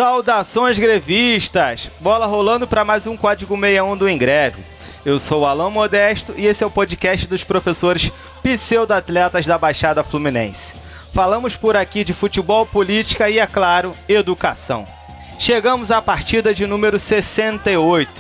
Saudações grevistas! Bola rolando para mais um Código 61 do Engreve. Eu sou o Alan Modesto e esse é o podcast dos professores pseudo-atletas da Baixada Fluminense. Falamos por aqui de futebol, política e, é claro, educação. Chegamos à partida de número 68.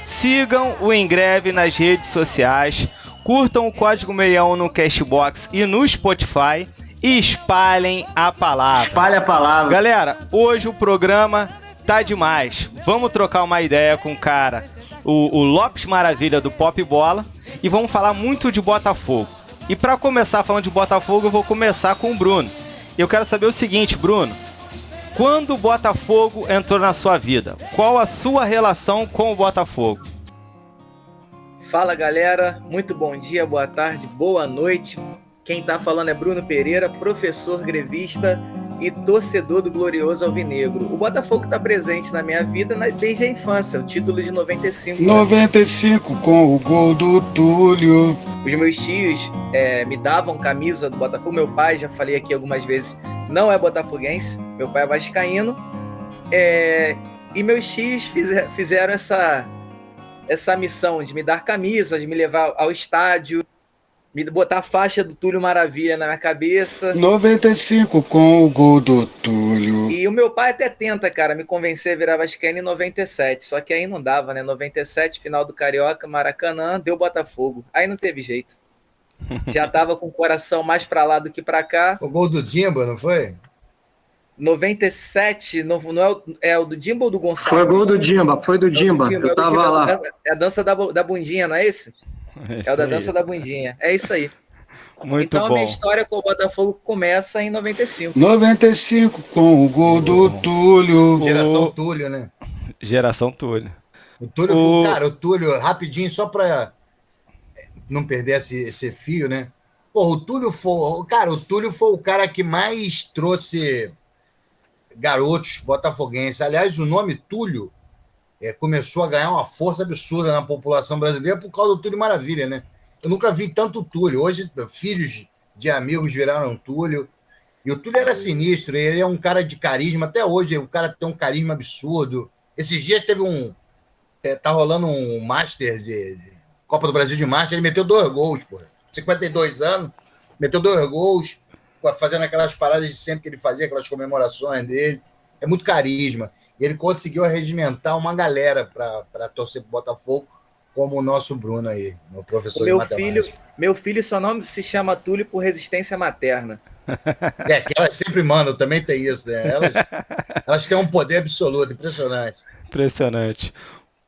Sigam o Engreve nas redes sociais, curtam o Código 61 no Castbox e no Spotify e espalhem a palavra. Espalhe a palavra. Galera, hoje o programa tá demais. Vamos trocar uma ideia com o cara, o Lopes Maravilha do Pop Bola, e vamos falar muito de Botafogo. E para começar falando de Botafogo, eu vou começar com o Bruno. Eu quero saber o seguinte, Bruno. Quando o Botafogo entrou na sua vida? Qual a sua relação com o Botafogo? Fala, galera. Muito bom dia, boa tarde, boa noite. Quem tá falando é Bruno Pereira, professor grevista e torcedor do glorioso Alvinegro. O Botafogo tá presente na minha vida desde a infância, o título de 95. 95 com o gol do Túlio. Os meus tios me davam camisa do Botafogo. Meu pai, já falei aqui algumas vezes, não é botafoguense. Meu pai é vascaíno. E meus tios fizeram essa missão de me dar camisa, de me levar ao estádio, me botar a faixa do Túlio Maravilha na minha cabeça. 95 com o gol do Túlio. E o meu pai até tenta, cara, me convencer a virar vascaíno em 97. Só que aí não dava, né? 97, final do Carioca, Maracanã, deu Botafogo. Aí não teve jeito. Já tava com o coração mais pra lá do que pra cá. O gol do Dimba, não foi? 97, não é o do Dimba ou do Gonçalo? Foi o gol do Dimba, foi do Dimba. Eu tava lá. É a dança da bundinha, não é esse? É o da dança da bundinha. É isso aí. Muito então, bom. A minha história com o Botafogo começa em 95. 95 com o gol do Túlio. Geração Túlio, né? Geração Túlio. O Túlio, cara, o Túlio, rapidinho, só pra não perder esse fio, né? Pô, o Túlio foi o cara que mais trouxe garotos botafoguenses. Aliás, o nome Túlio começou a ganhar uma força absurda na população brasileira por causa do Túlio Maravilha, né? Eu nunca vi tanto Túlio. Hoje, filhos de amigos viraram Túlio. E o Túlio era sinistro. Ele é um cara de carisma. Até hoje, o cara tem um carisma absurdo. Esses dias teve tá rolando um Master de Copa do Brasil de Master. Ele meteu 2 gols, pô. 52 anos. Meteu 2 gols. Fazendo aquelas paradas de sempre que ele fazia, aquelas comemorações dele. É muito carisma. E ele conseguiu arregimentar uma galera para torcer pro Botafogo, como o nosso Bruno aí, meu professor de matemática. Meu filho só não se chama Túlio por resistência materna. Que elas sempre mandam, também tem isso, né? Elas têm um poder absoluto, impressionante. Impressionante.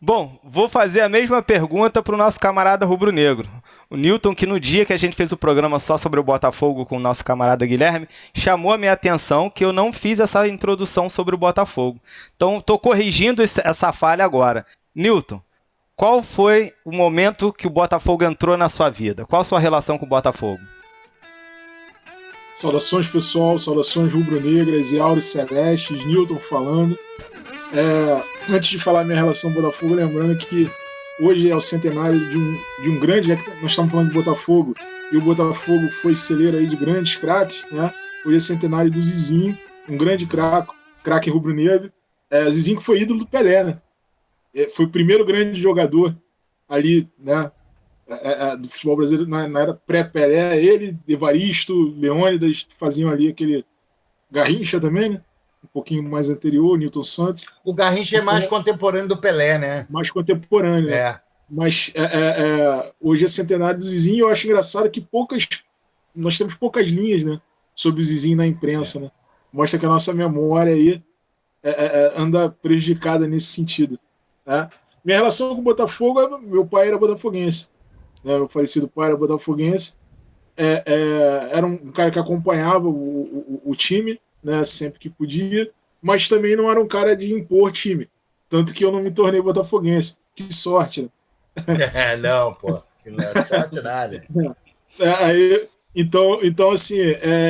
Bom, vou fazer a mesma pergunta para o nosso camarada rubro-negro. O Newton, que no dia que a gente fez o programa só sobre o Botafogo com o nosso camarada Guilherme, chamou a minha atenção que eu não fiz essa introdução sobre o Botafogo. Então, estou corrigindo essa falha agora. Newton, qual foi o momento que o Botafogo entrou na sua vida? Qual a sua relação com o Botafogo? Saudações, pessoal. Saudações rubro-negras e auros celestes. Newton falando. Antes de falar minha relação com o Botafogo, lembrando que hoje é o centenário de um grande, já que nós estamos falando de Botafogo, e o Botafogo foi celeiro aí de grandes craques, né? Hoje é centenário do Zizinho, um grande craque rubro-negro. O Zizinho que foi ídolo do Pelé, né? Foi o primeiro grande jogador ali, né? Do futebol brasileiro na era pré-Pelé. Ele, Evaristo, Leônidas faziam ali aquele Garrincha também, né? Um pouquinho mais anterior, Newton Santos. O Garrincha é mais contemporâneo do Pelé, né? Mais contemporâneo, né? Mas hoje é centenário do Zizinho. Eu acho engraçado que nós temos poucas linhas, né, sobre o Zizinho na imprensa, né? Mostra que a nossa memória aí anda prejudicada nesse sentido, né? Minha relação com o Botafogo, meu pai era botafoguense, né? Meu falecido pai era botafoguense. Era um cara que acompanhava o time, né, sempre que podia, mas também não era um cara de impor time, tanto que eu não me tornei botafoguense. Que sorte, né? Não, pô, não é sorte nada. Então assim,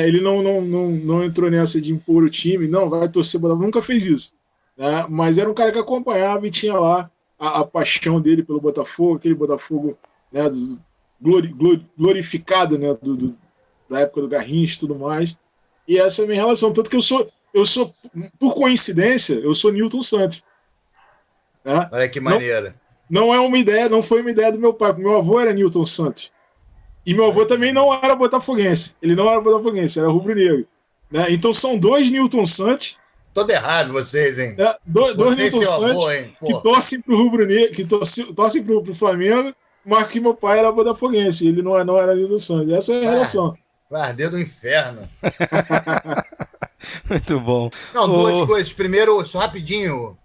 ele não entrou nessa de impor o time, não, vai torcer Botafogo, nunca fez isso, né? Mas era um cara que acompanhava e tinha lá a paixão dele pelo Botafogo, aquele Botafogo, né, glorificado, né, da época do Garrincha e tudo mais. E essa é a minha relação. Tanto que eu sou, por coincidência, eu sou Newton Santos. Né? Olha que maneira. Não é uma ideia, não foi uma ideia do meu pai. Meu avô era Newton Santos. E meu avô também não era botafoguense. Ele não era botafoguense, era rubro-negro. Né? Então são dois Newton Santos. Todo errado vocês, hein? Né? Dois Newton Santos avô, hein? que torcem pro rubro-negro, que torcem pro Flamengo, mas que meu pai era botafoguense. Ele não era Newton Santos. Essa é a relação. Vai arder do inferno. Muito bom. Não, duas coisas. Primeiro, só rapidinho.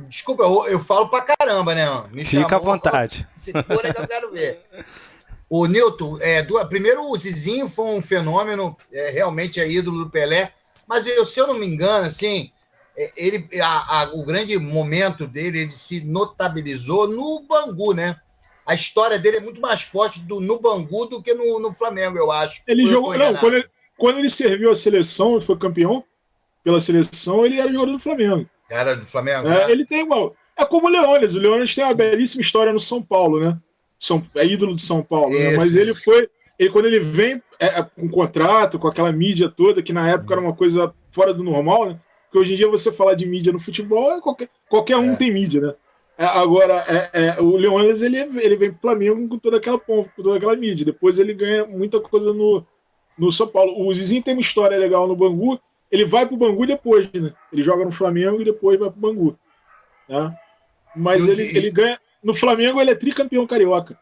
Desculpa, eu falo pra caramba, né? Fica à vontade. Segura que eu quero ver. O Newton, primeiro o Zizinho foi um fenômeno, realmente é ídolo do Pelé, mas se eu não me engano, assim, o grande momento dele, ele se notabilizou no Bangu, né? A história dele é muito mais forte no Bangu do que no Flamengo, eu acho. Ele jogou, não, quando ele serviu a seleção e foi campeão pela seleção, ele era jogador do Flamengo. Era do Flamengo? Ele tem uma. É como o Leônidas. O Leônidas tem uma belíssima história no São Paulo, né? É ídolo de São Paulo, né? Mas ele foi. Quando ele vem com contrato, com aquela mídia toda, que na época era uma coisa fora do normal, né? Porque hoje em dia você falar de mídia no futebol, qualquer um tem mídia, né? Agora, o Leônidas ele vem pro Flamengo com toda aquela pompa, com toda aquela mídia. Depois ele ganha muita coisa no São Paulo. O Zizinho tem uma história legal no Bangu. Ele vai pro Bangu depois, né? Ele joga no Flamengo e depois vai pro Bangu. Né? Mas ele ganha. No Flamengo ele é tricampeão carioca.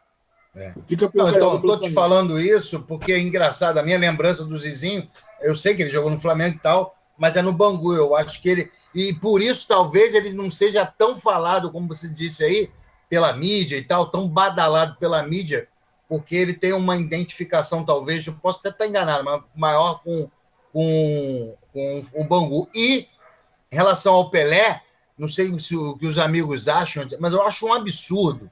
Tricampeão carioca. Então, tô te falando isso porque é engraçado. A minha lembrança do Zizinho, eu sei que ele jogou no Flamengo e tal, mas é no Bangu. Eu acho que ele. E por isso, talvez, ele não seja tão falado, como você disse aí, pela mídia e tal, tão badalado pela mídia, porque ele tem uma identificação, talvez, eu posso até estar enganado, mas maior com o Bangu. E, em relação ao Pelé, não sei o que os amigos acham, mas eu acho um absurdo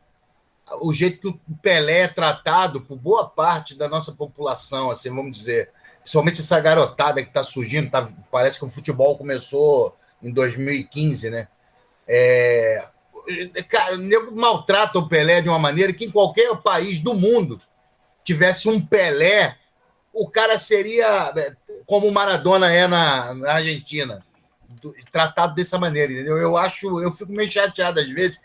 o jeito que o Pelé é tratado por boa parte da nossa população, assim, vamos dizer, principalmente essa garotada que está surgindo, parece que o futebol começou em 2015, né? Cara, o nego maltrata o Pelé de uma maneira que em qualquer país do mundo tivesse um Pelé, o cara seria como o Maradona é na Argentina, tratado dessa maneira, entendeu? Eu fico meio chateado às vezes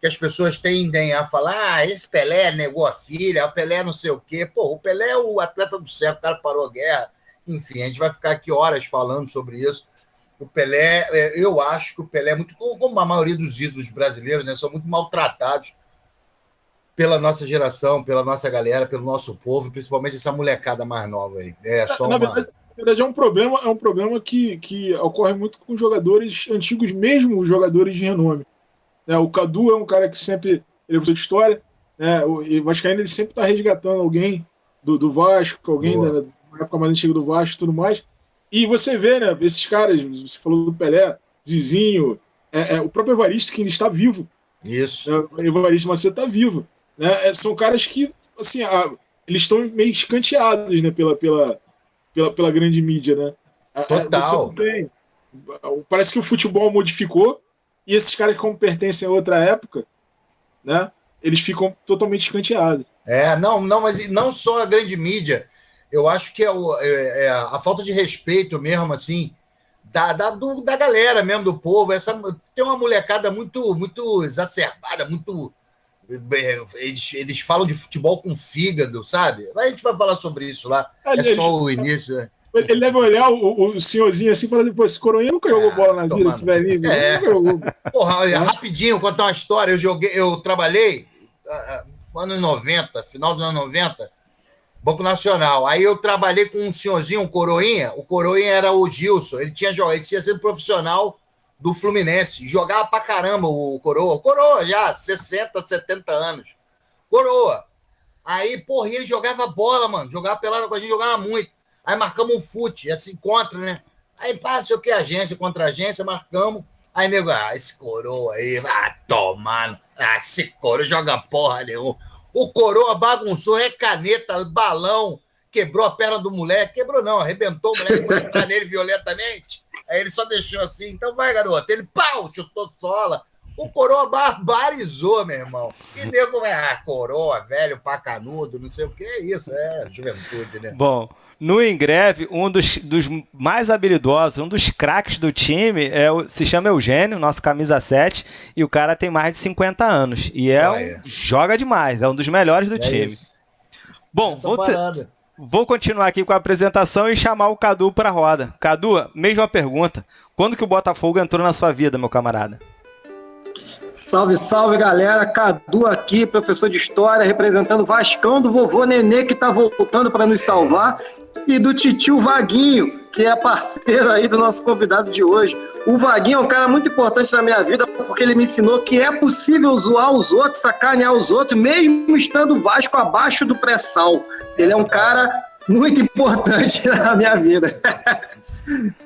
que as pessoas tendem a falar esse Pelé negou a filha, o Pelé não sei o quê. Pô, o Pelé é o atleta do século, o cara parou a guerra. Enfim, a gente vai ficar aqui horas falando sobre isso. O Pelé, eu acho que o Pelé é muito, como a maioria dos ídolos brasileiros, né, são muito maltratados pela nossa geração, pela nossa galera, pelo nosso povo, principalmente essa molecada mais nova aí. Na verdade, é um problema que ocorre muito com jogadores antigos, mesmo os jogadores de renome. O Cadu é um cara que sempre ele é de história, né? O Vascaíno ele sempre está resgatando alguém do Vasco, alguém da época mais antiga do Vasco e tudo mais. E você vê, né, esses caras, você falou do Pelé, Zizinho, o próprio Evaristo, que ainda está vivo. Isso. O Evaristo Macedo está vivo. Né? São caras que, assim, eles estão meio escanteados, né, pela grande mídia, né? Total. Parece que o futebol modificou e esses caras, como pertencem a outra época, né, eles ficam totalmente escanteados. Mas não só a grande mídia. Eu acho que a falta de respeito mesmo, assim, da galera mesmo, do povo. Tem uma molecada muito, muito exacerbada, muito... Eles falam de futebol com fígado, sabe? A gente vai falar sobre isso lá. Só o início, né? Ele deve olhar o senhorzinho assim e falar, pô, esse coroinha nunca jogou bola na vida, esse velhinho. Nunca jogou. Porra, rapidinho, contar uma história. Eu trabalhei anos 90, final dos anos 90, Banco Nacional. Aí eu trabalhei com um senhorzinho, um coroinha. O coroinha era o Gilson. Ele tinha sido profissional do Fluminense. Jogava pra caramba o coroa. O coroa já, 60, 70 anos. Coroa. Aí, porra, ele jogava bola, mano. Jogava pelada com a gente, jogava muito. Aí marcamos um fute, já se encontra, né? Aí, pá, não sei o que, agência contra agência, marcamos. Aí, nego, esse coroa aí, vai tomando. Esse coroa joga porra nenhuma. O coroa bagunçou, caneta, balão, quebrou a perna do moleque. Quebrou não, arrebentou o moleque, foi entrar nele violentamente. Aí ele só deixou assim, então vai, garoto. Ele, pau, chutou sola. O Coroa barbarizou, meu irmão. E nego Coroa, velho, pacanudo, não sei o que é isso. É juventude, né? Bom, no Ingreve, um dos mais habilidosos, um dos craques do time se chama Eugênio, nosso camisa 7, e o cara tem mais de 50 anos. E joga demais, é um dos melhores do time. Isso. Bom, vou continuar aqui com a apresentação e chamar o Cadu para a roda. Cadu, mesma pergunta. Quando que o Botafogo entrou na sua vida, meu camarada? Salve, salve, galera. Cadu aqui, professor de História, representando o Vascão do vovô Nenê, que tá voltando para nos salvar, e do titio Vaguinho, que é parceiro aí do nosso convidado de hoje. O Vaguinho é um cara muito importante na minha vida, porque ele me ensinou que é possível zoar os outros, sacanear os outros, mesmo estando o Vasco abaixo do pré-sal. Ele é um cara muito importante na minha vida.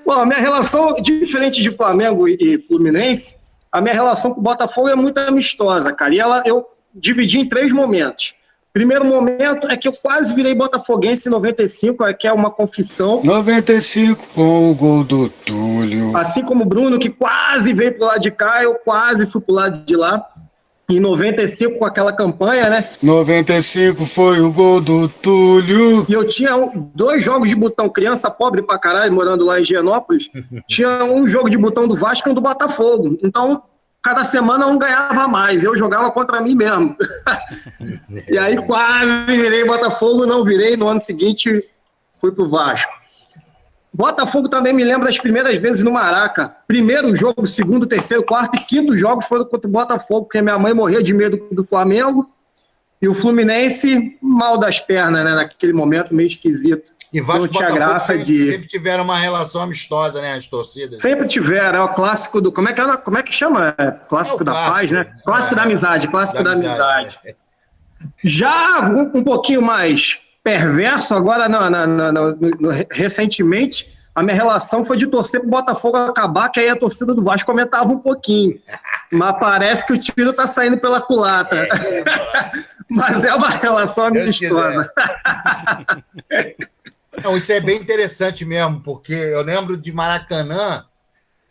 Bom, a minha relação, diferente de Flamengo e Fluminense, a minha relação com o Botafogo é muito amistosa, cara. E eu dividi em 3 momentos. Primeiro momento é que eu quase virei botafoguense em 95, que é uma confissão. 95 com o gol do Túlio. Assim como o Bruno, que quase veio pro lado de cá, eu quase fui pro lado de lá. Em 95, com aquela campanha, né? 95 foi o gol do Túlio. E eu tinha 2 jogos de botão, criança pobre pra caralho, morando lá em Higienópolis. Tinha um jogo de botão do Vasco e um do Botafogo. Então, cada semana um ganhava mais. Eu jogava contra mim mesmo. E aí quase virei Botafogo, não virei. No ano seguinte, fui pro Vasco. Botafogo também me lembra das primeiras vezes no Maraca. Primeiro jogo, segundo, terceiro, quarto e quinto jogos foram contra o Botafogo, porque minha mãe morria de medo do Flamengo. E o Fluminense, mal das pernas, né? Naquele momento, meio esquisito. E Vasco não tinha Botafogo graça sempre tiveram uma relação amistosa, né? As torcidas. Sempre tiveram. É o clássico do... Como é que chama? Clássico da paz, né? Clássico da amizade. Clássico da amizade. Já um pouquinho mais perverso, agora recentemente, a minha relação foi de torcer pro Botafogo acabar, que aí a torcida do Vasco aumentava um pouquinho. Mas parece que o tiro tá saindo pela culatra. Mas é uma relação amistosa. Não, isso é bem interessante mesmo, porque eu lembro de Maracanã,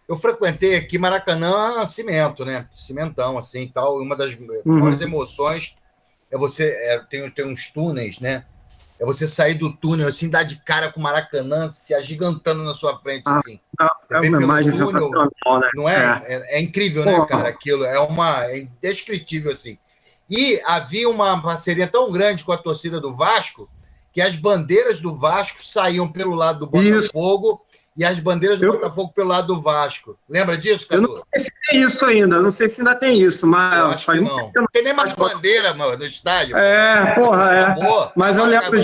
eu frequentei aqui Maracanã cimento, né? Cimentão, assim, tal. Uma das maiores emoções é você... tem uns túneis, né? É você sair do túnel, assim, dar de cara com o Maracanã se agigantando na sua frente, assim. É uma imagem sensacional, né? Não é? É incrível, né, cara, aquilo. É indescritível, assim. E havia uma parceria tão grande com a torcida do Vasco que as bandeiras do Vasco saíam pelo lado do Botafogo e as bandeiras do Botafogo pelo lado do Vasco. Lembra disso, Cadu? Eu não sei se tem isso ainda, não sei se ainda tem isso, mas... Eu acho que não. Não tem nem mais bandeira, mano, no estádio. Acabou, mas eu lembro...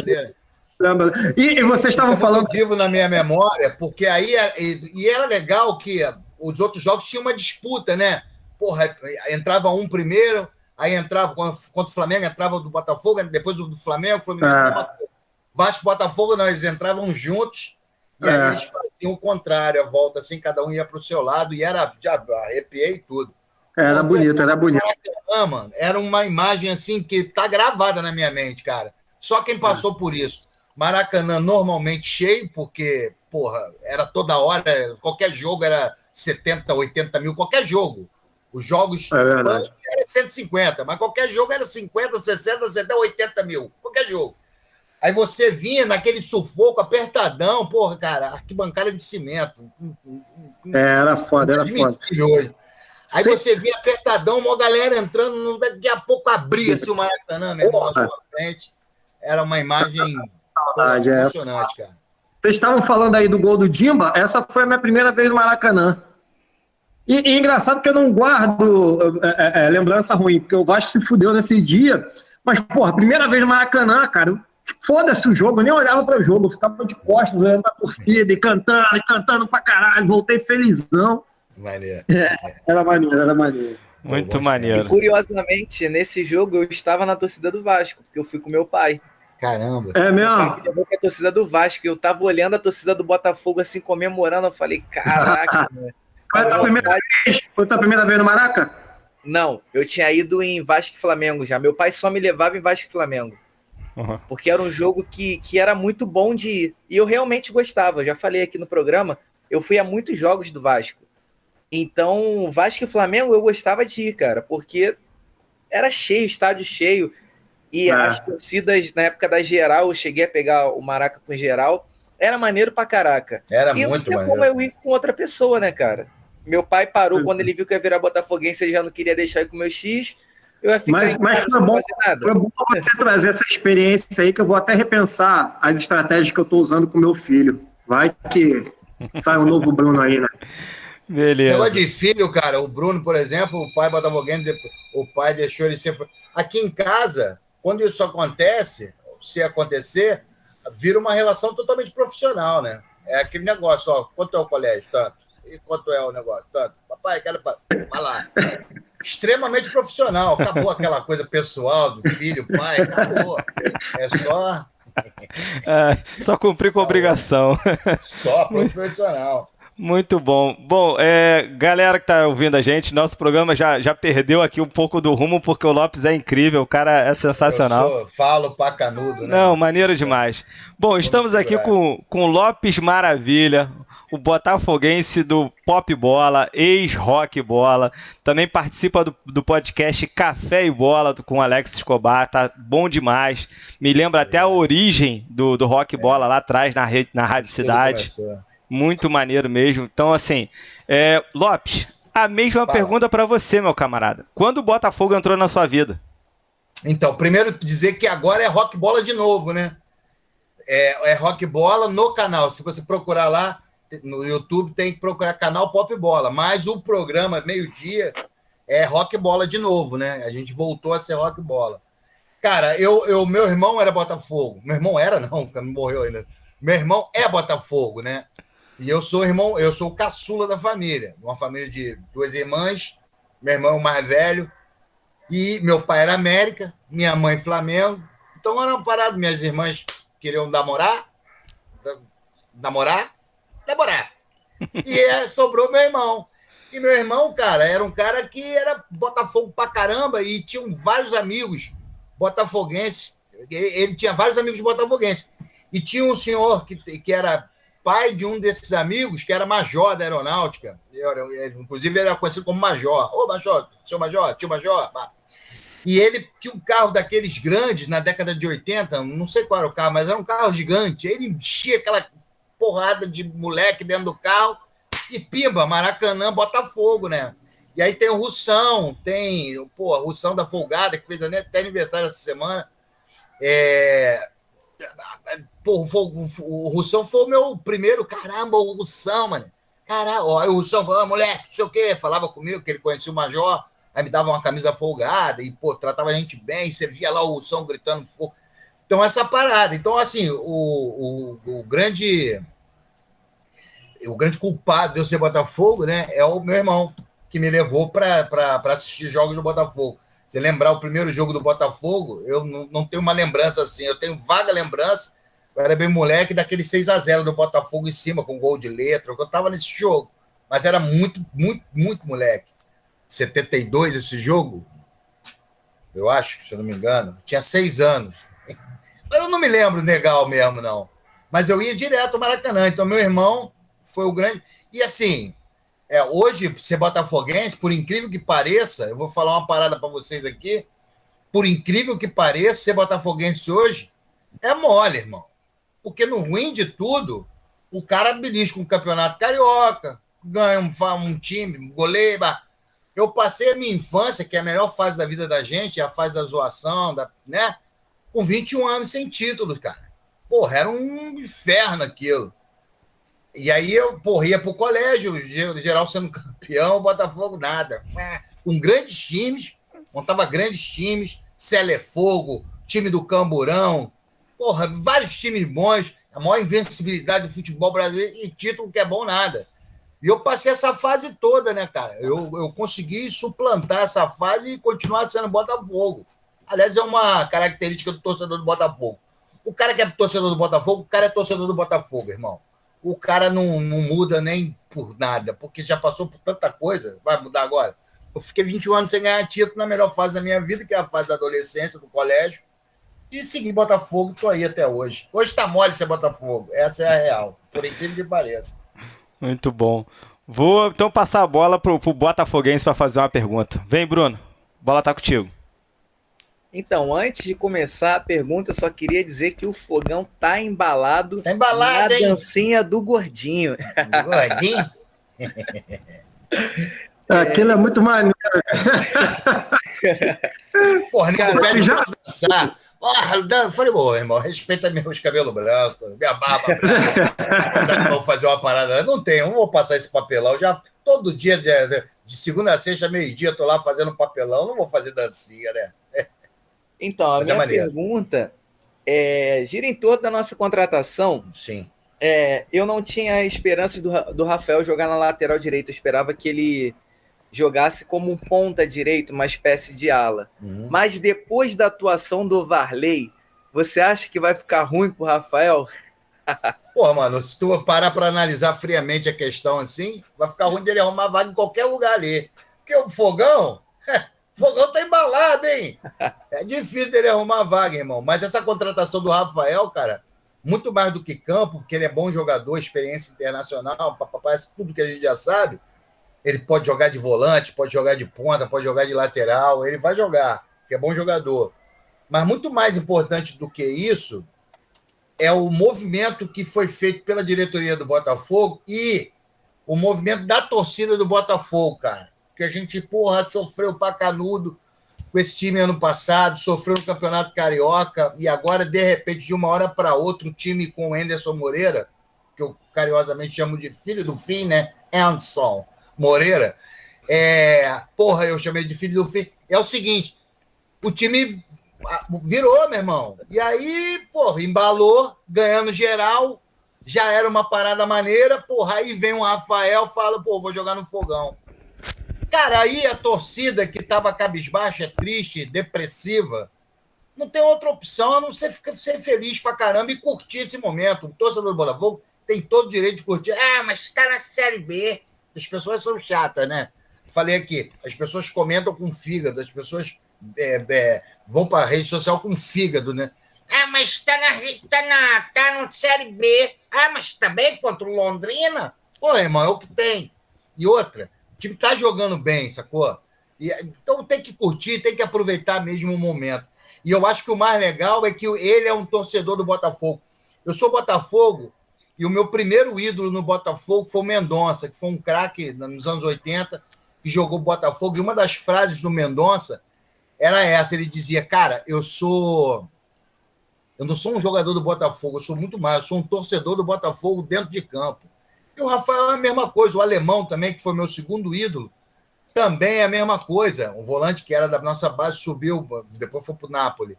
E vocês estavam falando... Isso é vivo na minha memória, porque aí... E era legal que os outros jogos tinham uma disputa, né? Porra, entrava um primeiro, aí entrava contra o Flamengo, entrava do Botafogo, depois o do Flamengo, o Fluminense... Vasco e Botafogo, não, eles entravam juntos e aí eles faziam o contrário, a volta assim, cada um ia para o seu lado e já arrepiei tudo. Era bonito. Maracanã, mano, era uma imagem assim que tá gravada na minha mente, cara. Só quem passou por isso. Maracanã normalmente cheio, porque, porra, era toda hora, qualquer jogo era 70, 80 mil, qualquer jogo. Os jogos era 150, mas qualquer jogo era 50, 60, 70, 80 mil, qualquer jogo. Aí você vinha naquele sufoco apertadão, porra, cara, arquibancada de cimento. Era foda. Hoje. Aí você vinha apertadão, uma galera entrando, daqui a pouco abria-se o Maracanã, meu irmão, na sua frente. Era uma imagem emocionante, cara. Vocês estavam falando aí do gol do Dimba, essa foi a minha primeira vez no Maracanã. E engraçado que eu não guardo lembrança ruim, porque o Vasco se fudeu nesse dia, mas, porra, primeira vez no Maracanã, cara... Foda-se o jogo, eu nem olhava para o jogo, eu ficava de costas, olhando pra torcida e cantando pra caralho, voltei felizão. Maneiro. Era maneiro. Muito maneiro. E, curiosamente, nesse jogo eu estava na torcida do Vasco, porque eu fui com meu pai. Caramba. É mesmo? Meu pai me levou pra torcida do Vasco, e eu tava olhando a torcida do Botafogo assim, comemorando, eu falei, caraca, mano. Foi a tua primeira vez no Maraca? Não, eu tinha ido em Vasco e Flamengo já. Meu pai só me levava em Vasco e Flamengo. Porque era um jogo que era muito bom de ir. E eu realmente gostava. Eu já falei aqui no programa, eu fui a muitos jogos do Vasco. Então, Vasco e Flamengo eu gostava de ir, cara, porque era cheio, estádio cheio. E as torcidas, na época da geral, eu cheguei a pegar o Maraca com geral, era maneiro pra caraca. Era e muito não tinha como eu ir com outra pessoa, né, cara? Meu pai parou quando ele viu que eu ia virar botafoguense, ele já não queria deixar ir com meu X, eu ia ficar Mas foi bom, foi bom você trazer essa experiência aí, que eu vou até repensar as estratégias que eu estou usando com meu filho. Vai que sai um novo Bruno aí, né? Beleza. Negócio de filho, cara, o Bruno, por exemplo, o pai botafoguense, o pai deixou ele ser... Aqui em casa, quando isso acontece, se acontecer, vira uma relação totalmente profissional, né? É aquele negócio, ó, quanto é o colégio? Tanto. E quanto é o negócio? Tanto. Papai, quero... Vai lá. Extremamente profissional. Acabou aquela coisa pessoal do filho, pai, acabou. É só... Só cumprir com a obrigação. Só profissional. Muito bom. Bom, galera que tá ouvindo a gente, nosso programa já perdeu aqui um pouco do rumo, porque o Lopes é incrível, o cara é sensacional. Falo pra canudo, né? Não, maneiro demais. Bom, estamos aqui com o Lopes Maravilha, o botafoguense do Pop Bola, ex-Rock Bola. Também participa do podcast Café e Bola com o Alex Escobar, tá bom demais. Me lembra até a origem do Rock Bola lá atrás, na Rádio Cidade. Muito maneiro mesmo. Então, assim, Lopes, a mesma pergunta para você, meu camarada. Quando o Botafogo entrou na sua vida? Então, primeiro dizer que agora é Rock Bola de novo, né? É Rock Bola no canal. Se você procurar lá no YouTube, tem que procurar canal Pop Bola. Mas o programa, meio-dia, é Rock Bola de novo, né? A gente voltou a ser Rock Bola. Cara, meu irmão era Botafogo. Meu irmão era, não morreu ainda. Meu irmão é Botafogo, né? E eu sou o caçula da família. Uma família de 2 irmãs, meu irmão o mais velho, e meu pai era América, minha mãe Flamengo. Então era uma parada, minhas irmãs queriam namorar. E sobrou meu irmão. E meu irmão, cara, era um cara que era Botafogo pra caramba e tinha vários amigos botafoguenses. Ele tinha vários amigos botafoguenses. E tinha um senhor que era pai de um desses amigos, que era major da aeronáutica, inclusive ele era conhecido como major. Ô, major, seu major, tio major. Pá. E ele tinha um carro daqueles grandes, na década de 80, não sei qual era o carro, mas era um carro gigante. Ele enchia aquela porrada de moleque dentro do carro e pimba, Maracanã, Botafogo, né? E aí tem o Russão, o Russão da Folgada, que fez até aniversário essa semana. O Russão foi o meu primeiro, caramba, o Russão, mano. Caramba, o Russão falou, moleque, não sei o quê, falava comigo que ele conhecia o Major, aí me dava uma camisa folgada e, tratava a gente bem, você via lá o Russão gritando fogo. Então, essa parada. Então, assim, o grande culpado de eu ser Botafogo, né, é o meu irmão, que me levou para assistir jogos do Botafogo. Você lembrar o primeiro jogo do Botafogo, eu não tenho uma lembrança assim, eu tenho vaga lembrança, eu era bem moleque, daquele 6-0 do Botafogo em cima, com gol de letra, eu estava nesse jogo, mas era muito, muito, muito moleque. 72 esse jogo, eu acho, se eu não me engano, eu tinha 6 anos. Mas eu não me lembro legal mesmo, não. Mas eu ia direto ao Maracanã, então meu irmão foi o grande... E assim... hoje, ser botafoguense, por incrível que pareça, eu vou falar uma parada para vocês aqui, por incrível que pareça, ser botafoguense hoje é mole, irmão. Porque no ruim de tudo, o cara belisca um campeonato carioca, ganha um time, goleiro. Eu passei a minha infância, que é a melhor fase da vida da gente, é a fase da zoação, né? Com 21 anos sem título, cara. Porra, era um inferno aquilo. E aí eu ia pro colégio, geral sendo campeão, o Botafogo nada. Com grandes times, montava grandes times, Celefogo, time do Camburão, vários times bons, a maior invencibilidade do futebol brasileiro e título que é bom nada. E eu passei essa fase toda, né, cara? Eu consegui suplantar essa fase e continuar sendo Botafogo. Aliás, é uma característica do torcedor do Botafogo. O cara que é torcedor do Botafogo, o cara é torcedor do Botafogo, irmão. O cara não muda nem por nada, porque já passou por tanta coisa, vai mudar agora. Eu fiquei 21 anos sem ganhar título na melhor fase da minha vida, que é a fase da adolescência, do colégio, e segui Botafogo, tô aí até hoje. Hoje tá mole ser Botafogo, essa é a real, por incrível que pareça. Muito bom. Vou então passar a bola pro Botafoguense para fazer uma pergunta. Vem, Bruno. Bola tá contigo. Então, antes de começar a pergunta, eu só queria dizer que o Fogão tá embalado, Tá embalado, na hein? dancinha do Gordinho. Gordinho? Aquilo é muito maneiro. Porra, nem Cara, pede já- pra dançar. Porra, eu falei, bom, irmão, respeita meus cabelos brancos, minha barba branca. Não dá pra eu fazer uma parada. Não tem, não vou passar esse papelão. Já todo dia, de segunda a sexta, meio-dia, tô lá fazendo papelão. Não vou fazer dancinha, né? Então, a Mas é minha maneiro. pergunta gira em torno da nossa contratação. Sim. Eu não tinha esperança do Rafael jogar na lateral direita. Eu esperava que ele jogasse como um ponta direito, uma espécie de ala. Uhum. Mas depois da atuação do Varley, você acha que vai ficar ruim pro Rafael? Pô, mano, se tu parar pra analisar friamente a questão assim, vai ficar ruim dele arrumar vaga em qualquer lugar ali. Porque o Fogão tá embalado, hein? É difícil dele arrumar vaga, irmão. Mas essa contratação do Rafael, cara, muito mais do que campo, porque ele é bom jogador, experiência internacional, parece tudo que a gente já sabe. Ele pode jogar de volante, pode jogar de ponta, pode jogar de lateral, ele vai jogar, porque é bom jogador. Mas muito mais importante do que isso é o movimento que foi feito pela diretoria do Botafogo e o movimento da torcida do Botafogo, cara. Que a gente, sofreu pra canudo com esse time ano passado, sofreu no Campeonato Carioca e agora, de repente, de uma hora para outra, o time com o Anderson Moreira, que eu carinhosamente chamo de filho do fim, né? Anderson Moreira. Eu chamei de filho do fim. É o seguinte, o time virou, meu irmão. E aí, embalou, ganhando geral, já era uma parada maneira, aí vem o Rafael, fala, vou jogar no Fogão. Cara, aí a torcida que tava cabisbaixa, triste, depressiva, não tem outra opção a não ser ser feliz pra caramba e curtir esse momento. O torcedor do Botafogo tem todo o direito de curtir. Mas tá na Série B. As pessoas são chatas, né? Falei aqui, as pessoas comentam com fígado, as pessoas vão para a rede social com fígado, né? Mas tá no Série B. Mas tá bem contra o Londrina? Irmão, é o que tem. E outra, o time tá jogando bem, sacou? Então tem que curtir, tem que aproveitar mesmo o momento. E eu acho que o mais legal é que ele é um torcedor do Botafogo. Eu sou Botafogo e o meu primeiro ídolo no Botafogo foi o Mendonça, que foi um craque nos anos 80, que jogou Botafogo. E uma das frases do Mendonça era essa, ele dizia, cara, eu não sou um jogador do Botafogo, eu sou muito mais, eu sou um torcedor do Botafogo dentro de campo. E o Rafael é a mesma coisa, o alemão também, que foi meu segundo ídolo, também é a mesma coisa. O volante que era da nossa base subiu, depois foi pro Napoli.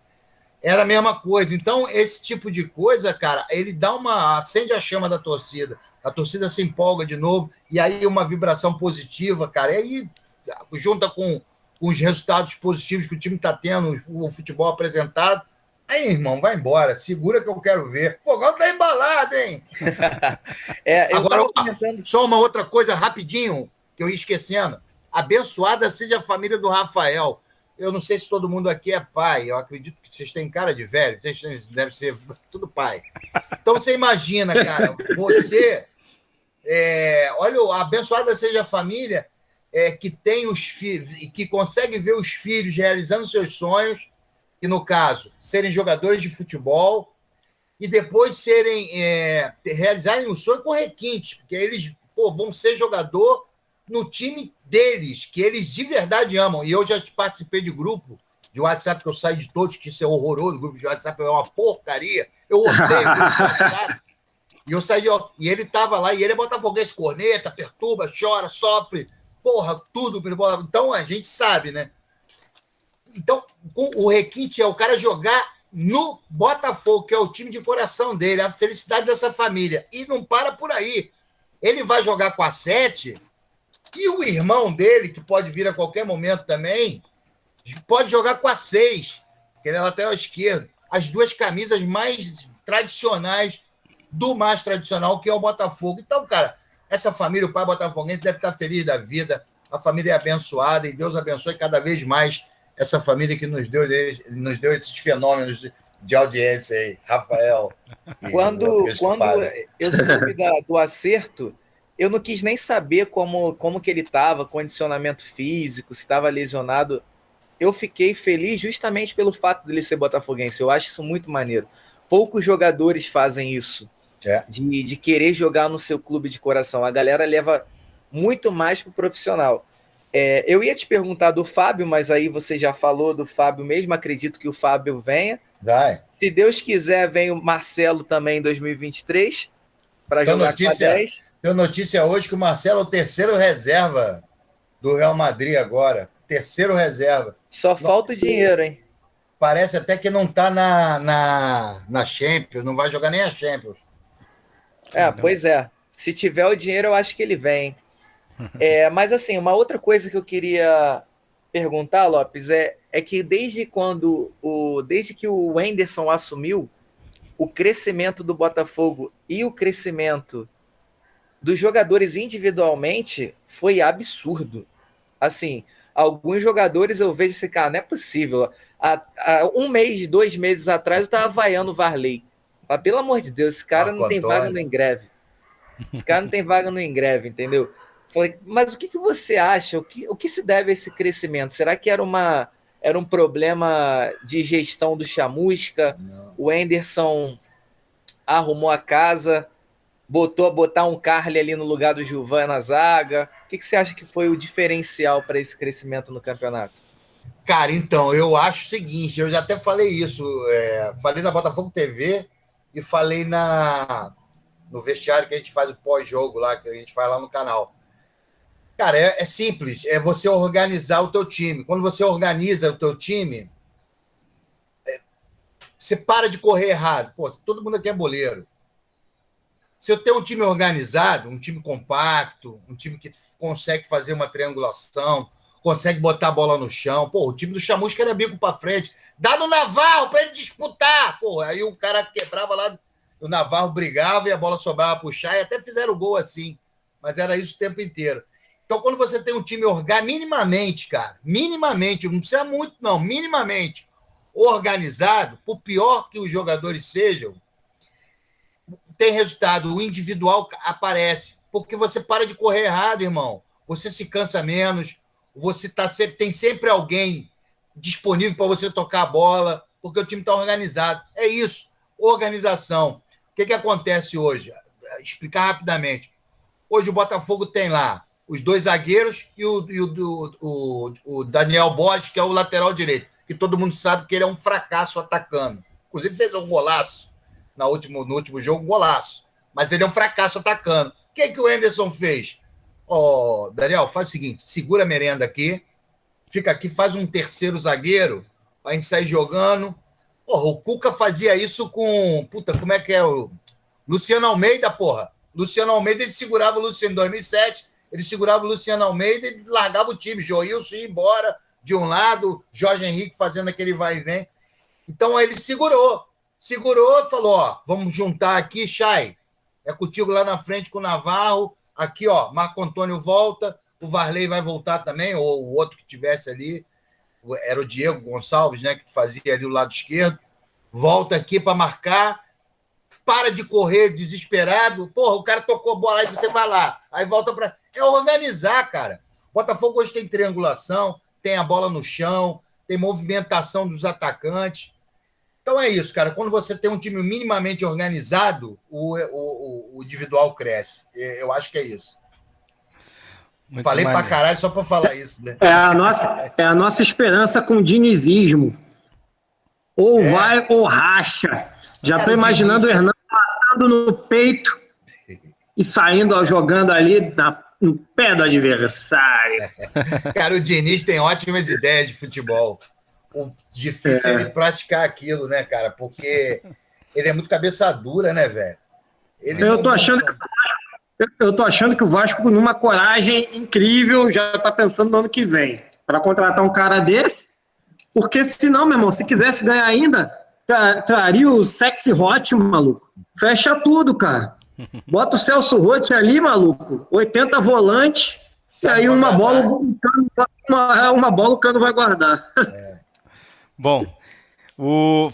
Era a mesma coisa. Então, esse tipo de coisa, cara, ele acende a chama da torcida. A torcida se empolga de novo, e aí uma vibração positiva, cara. E aí, junta com os resultados positivos que o time está tendo, o futebol apresentado. Aí, irmão, vai embora. Segura que eu quero ver. O Fogão tá embalado, hein? Agora, só uma outra coisa rapidinho, que eu ia esquecendo. Abençoada seja a família do Rafael. Eu não sei se todo mundo aqui é pai. Eu acredito que vocês têm cara de velho. Vocês devem ser tudo pai. Então, você imagina, cara, você... olha, abençoada seja a família que tem os filhos e que consegue ver os filhos realizando seus sonhos, que, no caso, serem jogadores de futebol e depois realizarem o sonho com requintes, porque eles vão ser jogador no time deles, que eles de verdade amam. E eu já participei de grupo de WhatsApp, que eu saio de todos, que isso é horroroso, o grupo de WhatsApp é uma porcaria, eu odeio o grupo de WhatsApp. E eu saí, e ele tava lá, e ele é botafoguense, corneta, perturba, chora, sofre, tudo. Então a gente sabe, né? Então, o requinte é o cara jogar no Botafogo, que é o time de coração dele, a felicidade dessa família. E não para por aí. Ele vai jogar com a 7 e o irmão dele, que pode vir a qualquer momento também, pode jogar com a 6, que ele é lateral esquerdo. As duas camisas mais tradicionais do mais tradicional, que é o Botafogo. Então, cara, essa família, o pai botafoguense, deve estar feliz da vida. A família é abençoada e Deus abençoe cada vez mais essa família que nos deu esses fenômenos de audiência aí, Rafael. Quando eu soube do acerto, eu não quis nem saber como que ele estava, condicionamento físico, se estava lesionado. Eu fiquei feliz justamente pelo fato dele ser botafoguense. Eu acho isso muito maneiro. Poucos jogadores fazem isso, de querer jogar no seu clube de coração. A galera leva muito mais pro profissional. Eu ia te perguntar do Fábio, mas aí você já falou do Fábio mesmo. Acredito que o Fábio venha. Vai. Se Deus quiser, vem o Marcelo também em 2023 para jogar com a 10. Tem notícia hoje que o Marcelo é o terceiro reserva do Real Madrid agora. Terceiro reserva. Só falta o dinheiro, hein? Parece até que não tá na Champions, não vai jogar nem a Champions. Pois é. Se tiver o dinheiro, eu acho que ele vem. Mas assim, uma outra coisa que eu queria perguntar, Lopes, é que desde que o Wenderson assumiu, o crescimento do Botafogo e o crescimento dos jogadores individualmente foi absurdo. Assim, alguns jogadores eu vejo esse cara, não é possível. Há 1 mês, 2 meses atrás, eu tava vaiando o Varley. Mas, pelo amor de Deus, esse cara não tem vaga no Ingreve. Esse cara não tem vaga no Ingreve, entendeu? Falei, mas o que você acha? O que se deve a esse crescimento? Será que era um problema de gestão do Chamusca? Não. O Henderson arrumou a casa, botar um Carly ali no lugar do Gilvan na zaga. O que você acha que foi o diferencial para esse crescimento no campeonato? Cara, então, eu acho o seguinte, eu já até falei isso, falei na Botafogo TV e falei no vestiário que a gente faz o pós-jogo lá, que a gente faz lá no canal. Cara, é simples, é você organizar o teu time. Quando você organiza o teu time, você para de correr errado. Pô, todo mundo aqui é boleiro. Se eu tenho um time organizado, um time compacto, um time que consegue fazer uma triangulação, consegue botar a bola no chão. Pô, o time do Chamusca era bico para frente. Dá no Navarro para ele disputar. Pô, aí o cara quebrava lá, o Navarro brigava e a bola sobrava para puxar, e até fizeram gol assim. Mas era isso o tempo inteiro. Então, quando você tem um time minimamente, cara, minimamente, não precisa muito não, minimamente organizado, por pior que os jogadores sejam, tem resultado, o individual aparece, porque você para de correr errado, irmão. Você se cansa menos, tem sempre alguém disponível para você tocar a bola, porque o time está organizado. É isso, organização. O que acontece hoje? Explicar rapidamente. Hoje o Botafogo tem lá os 2 zagueiros e o Daniel Borges, que é o lateral direito, que todo mundo sabe que ele é um fracasso atacando. Inclusive fez um golaço no último jogo, um golaço. Mas ele é um fracasso atacando. O que o Henderson fez? Daniel, faz o seguinte, segura a merenda aqui, fica aqui, faz um terceiro zagueiro, pra gente sair jogando. Porra, o Cuca fazia isso com... Puta, como é que é? O Luciano Almeida, porra. Luciano Almeida, ele segurava o Luciano em 2007, ele segurava o Luciano Almeida e largava o time. Joilson ia embora de um lado, Jorge Henrique fazendo aquele vai e vem. Então, aí ele segurou e falou, vamos juntar aqui, Chay, é contigo lá na frente com o Navarro, aqui, Marco Antônio volta, o Varley vai voltar também, ou o outro que tivesse ali, era o Diego Gonçalves, né, que fazia ali o lado esquerdo, volta aqui para marcar, para de correr desesperado, porra, o cara tocou a bola, aí você vai lá, aí volta para... É organizar, cara. O Botafogo hoje tem triangulação, tem a bola no chão, tem movimentação dos atacantes. Então é isso, cara. Quando você tem um time minimamente organizado, o individual cresce. Eu acho que é isso. Muito Falei maneiro. pra caralho só pra falar isso, né? É a nossa esperança com o dinizismo. Ou vai ou racha. Já estou imaginando o Hernando matando no peito e saindo, jogando ali no pé do adversário. Cara, o Diniz tem ótimas ideias de futebol. O difícil é ele praticar aquilo, né, cara? Porque ele é muito cabeça dura, né, velho? Eu tô achando que o Vasco, numa coragem incrível, já tá pensando no ano que vem para contratar um cara desse, porque senão, meu irmão, se quisesse ganhar ainda, traria o Sexy Hot, maluco. Fecha tudo, cara. Bota o Celso Rotti ali, maluco. 80 volantes, e aí uma bola o Cano vai guardar. Bom, vou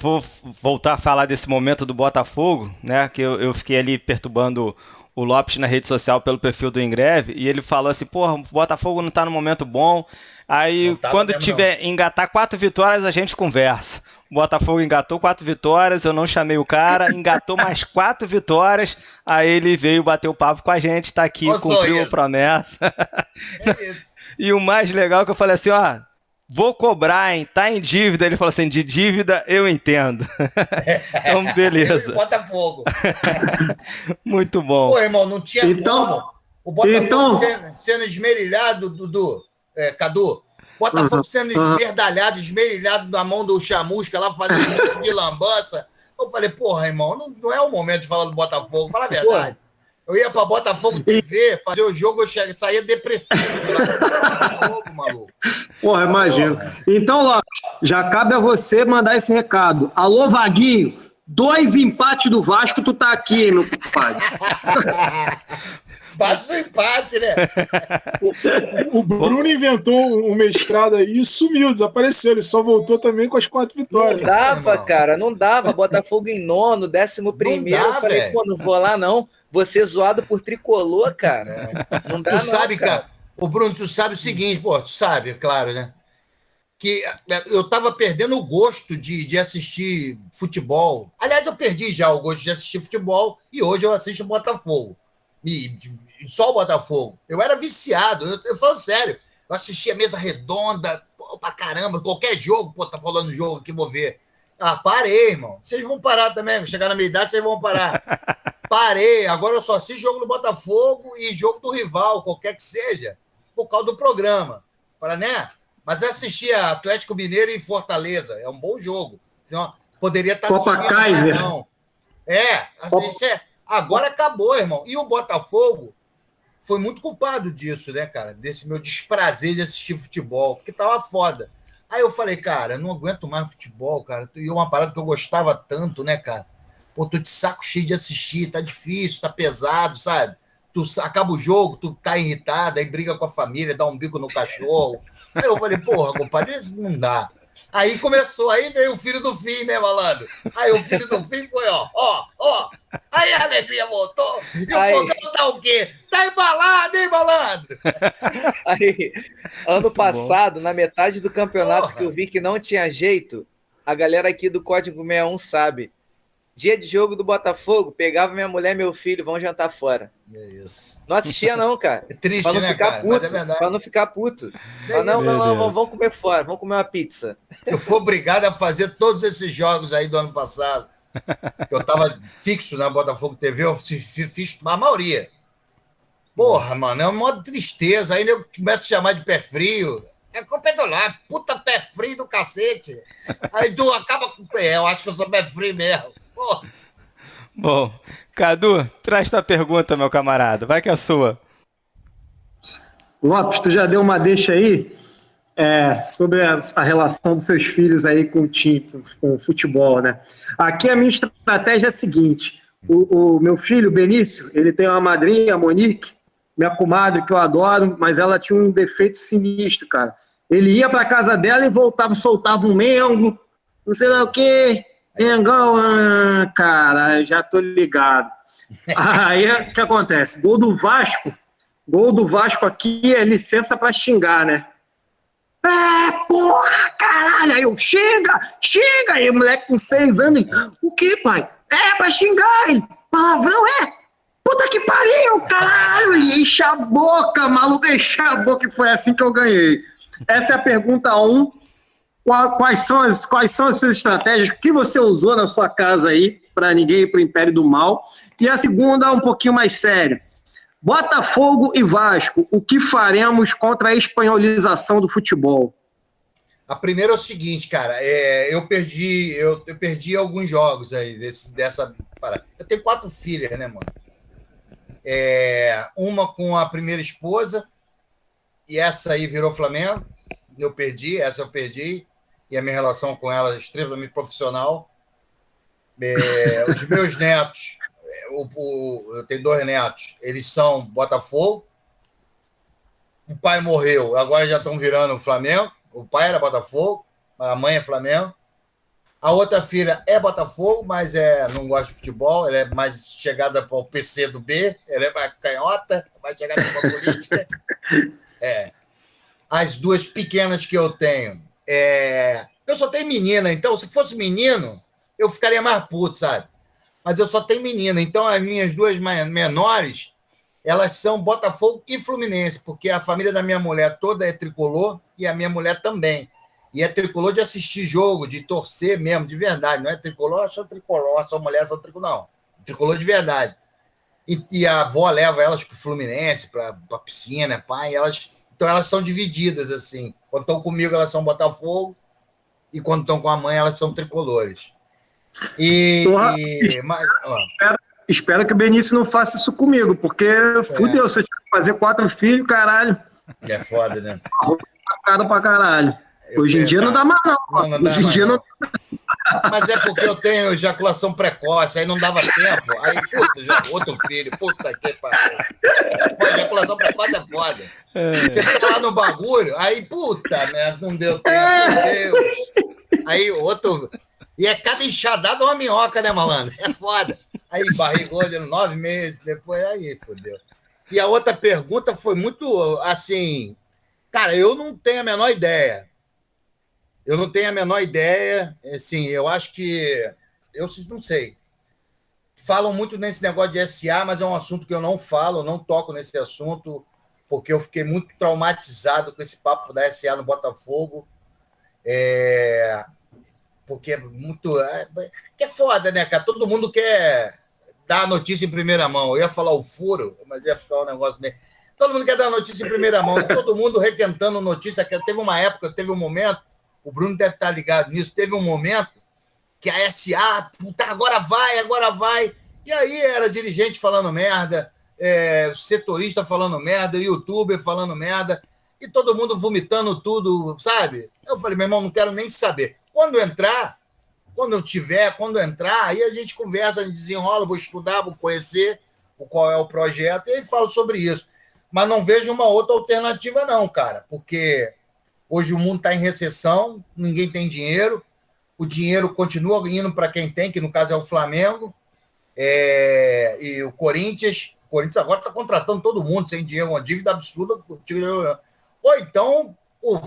voltar a falar desse momento do Botafogo, né? Que eu fiquei ali perturbando o Lopes na rede social pelo perfil do Ingreve, e ele falou assim, porra, o Botafogo não tá no momento bom, aí quando tiver engatar 4 vitórias a gente conversa. O Botafogo engatou 4 vitórias, eu não chamei o cara, engatou mais 4 vitórias, aí ele veio bater o papo com a gente, tá aqui, cumpriu a promessa. É isso. E o mais legal é que eu falei assim, ó, vou cobrar, hein, tá em dívida. Ele falou assim, de dívida eu entendo. Então, beleza. Botafogo. Muito bom. Pô, irmão, não tinha como. O Botafogo sendo esmerilhado, Cadu, Botafogo sendo esmerdalhado, esmerilhado na mão do Chamusca lá, fazendo um monte de lambança. Eu falei, porra, irmão, não é o momento de falar do Botafogo, fala a verdade. Eu ia pra Botafogo TV, fazer o jogo, eu saía depressivo de lá. Botafogo, maluco. Porra, imagino. Então, Lopes, já cabe a você mandar esse recado. Alô, Vaguinho, 2 empates do Vasco, tu tá aqui, meu compadre. Baixa o empate, né? O Bruno inventou um mestrado aí e sumiu, desapareceu. Ele só voltou também com as 4 vitórias. Não dava, cara, não dava. Botafogo em 9º, 11º. Eu falei, pô, não vou lá não. Você zoado por tricolor, cara. Não dá, tu sabe, cara. O Bruno, tu sabe o seguinte, pô, tu sabe, claro, né? Que eu tava perdendo o gosto de assistir futebol. Aliás, eu perdi já o gosto de assistir futebol e hoje eu assisto Botafogo. Só o Botafogo. Eu era viciado, eu falo sério. Eu assistia mesa redonda, pô, pra caramba, qualquer jogo, pô, tá falando jogo aqui, vou ver. Ah, parei, irmão. Vocês vão parar também, chegar na minha idade, vocês vão parar. Parei, agora eu só assisto jogo do Botafogo e jogo do rival, qualquer que seja, por causa do programa. Para, né? Mas assistia Atlético Mineiro e Fortaleza, é um bom jogo. Senão, poderia estar assistindo. Kaiser. Não. Agora acabou, irmão. E o Botafogo foi muito culpado disso, né, cara? Desse meu desprazer de assistir futebol, porque tava foda. Aí eu falei, cara, eu não aguento mais futebol, cara. E uma parada que eu gostava tanto, né, cara? Pô, tô de saco cheio de assistir, tá difícil, tá pesado, sabe? Tu acaba o jogo, tu tá irritado, aí briga com a família, dá um bico no cachorro. Aí eu falei, porra, compadre, isso não dá. Aí começou, aí veio o filho do fim, né, malandro? Aí o filho do fim foi, ó. Aí a alegria voltou. E o fogão tá o quê? Tá embalado, hein, malandro? Aí, ano passado, na metade do campeonato, que eu vi que não tinha jeito, a galera aqui do Código 61 sabe. Dia de jogo do Botafogo, pegava minha mulher e meu filho, vão jantar fora. É isso. Não assistia não, cara. É triste, pra não né, ficar cara? puto, Mas é verdade. pra não ficar puto. Não, vamos comer fora, vamos comer uma pizza. Eu fui obrigado a fazer todos esses jogos aí do ano passado. Eu tava fixo na Botafogo TV, eu fiz a maioria. Porra, mano, é uma tristeza. Aí eu começo a chamar de pé frio. É culpa do Lopes, puta pé frio do cacete. Aí tu acaba com o pé, eu acho que eu sou pé frio mesmo. Porra. Bom, Cadu, traz tua pergunta, meu camarada. Vai que é sua. Lopes, tu já deu uma deixa aí sobre a relação dos seus filhos aí com o time, com o futebol, né? Aqui a minha estratégia é a seguinte. O meu filho, Benício, ele tem uma madrinha, a Monique, minha comadre, que eu adoro, mas ela tinha um defeito sinistro, cara. Ele ia pra casa dela e voltava, soltava um mengo, não sei lá o quê. Mengão, cara, já tô ligado. Aí o que acontece? Gol do Vasco aqui é licença pra xingar, né? Porra, caralho! Aí eu, xinga! Aí o moleque com 6 anos, o que, pai? Pra xingar, ele, palavrão, puta que pariu, caralho! E enche a boca, maluco, enche a boca, e foi assim que eu ganhei. Essa é a pergunta 1. Quais são as suas estratégias? O que você usou na sua casa aí para ninguém ir para o Império do Mal? E a segunda, um pouquinho mais séria. Botafogo e Vasco, o que faremos contra a espanholização do futebol? A primeira é o seguinte, cara, eu perdi alguns jogos aí dessa parada. Eu tenho 4 filhas, né, mano? Uma com a primeira esposa, e essa aí virou Flamengo. Essa eu perdi. E a minha relação com ela é extremamente profissional. Os meus netos, eu tenho 2 netos, eles são Botafogo. O pai morreu, agora já estão virando Flamengo. O pai era Botafogo, a mãe é Flamengo. A outra filha é Botafogo, mas não gosta de futebol, ela é mais chegada para o PC do B, ela é mais canhota, mais chegada para a política. As duas pequenas que eu tenho, eu só tenho menina, então se fosse menino, eu ficaria mais puto, sabe? Mas eu só tenho menina, então as minhas duas menores, elas são Botafogo e Fluminense, porque a família da minha mulher toda é tricolor e a minha mulher também. E é tricolor de assistir jogo, de torcer mesmo, de verdade. Não é tricolor, só tricolor, só mulher, só tricolor, não. Tricolor de verdade. E a avó leva elas para o Fluminense, para a piscina, pai. Então elas são divididas, assim. Quando estão comigo, elas são Botafogo, e quando estão com a mãe, elas são tricolores. Espero que o Benício não faça isso comigo, porque fudeu, se eu tiver que fazer 4 filhos, caralho. É foda, né? Cara pra caralho. Hoje em dia não dá mais, não. Hoje em dia não. Mas é porque eu tenho ejaculação precoce, aí não dava tempo. Aí, puta, já outro filho, puta que pariu. Pô, ejaculação precoce é foda. Você tá lá no bagulho, aí, puta merda, não deu tempo, meu Deus. Aí, outro. E cada enxadada uma minhoca, né, malandro? É foda. Aí, barrigou de 9 meses, depois, aí, fodeu. E a outra pergunta foi muito, assim. Cara, eu não tenho a menor ideia. Assim, eu acho que... Eu não sei. Falam muito nesse negócio de SA, mas é um assunto que eu não falo, eu não toco nesse assunto, porque eu fiquei muito traumatizado com esse papo da SA no Botafogo. Porque é muito... Que é foda, né, cara? Todo mundo quer dar a notícia em primeira mão. Eu ia falar o furo, mas ia ficar um negócio meio... Todo mundo quer dar a notícia em primeira mão. Todo mundo requentando notícia. Teve uma época, teve um momento... O Bruno deve estar ligado nisso. Teve um momento que a SA, puta, agora vai. E aí era dirigente falando merda, setorista falando merda, youtuber falando merda, e todo mundo vomitando tudo, sabe? Eu falei, meu irmão, não quero nem saber. Quando entrar, aí a gente conversa, a gente desenrola, vou estudar, vou conhecer qual é o projeto, e aí falo sobre isso. Mas não vejo uma outra alternativa não, cara, porque... Hoje o mundo está em recessão, ninguém tem dinheiro, o dinheiro continua indo para quem tem, que no caso é o Flamengo, e o Corinthians agora está contratando todo mundo sem dinheiro, uma dívida absurda. Ou então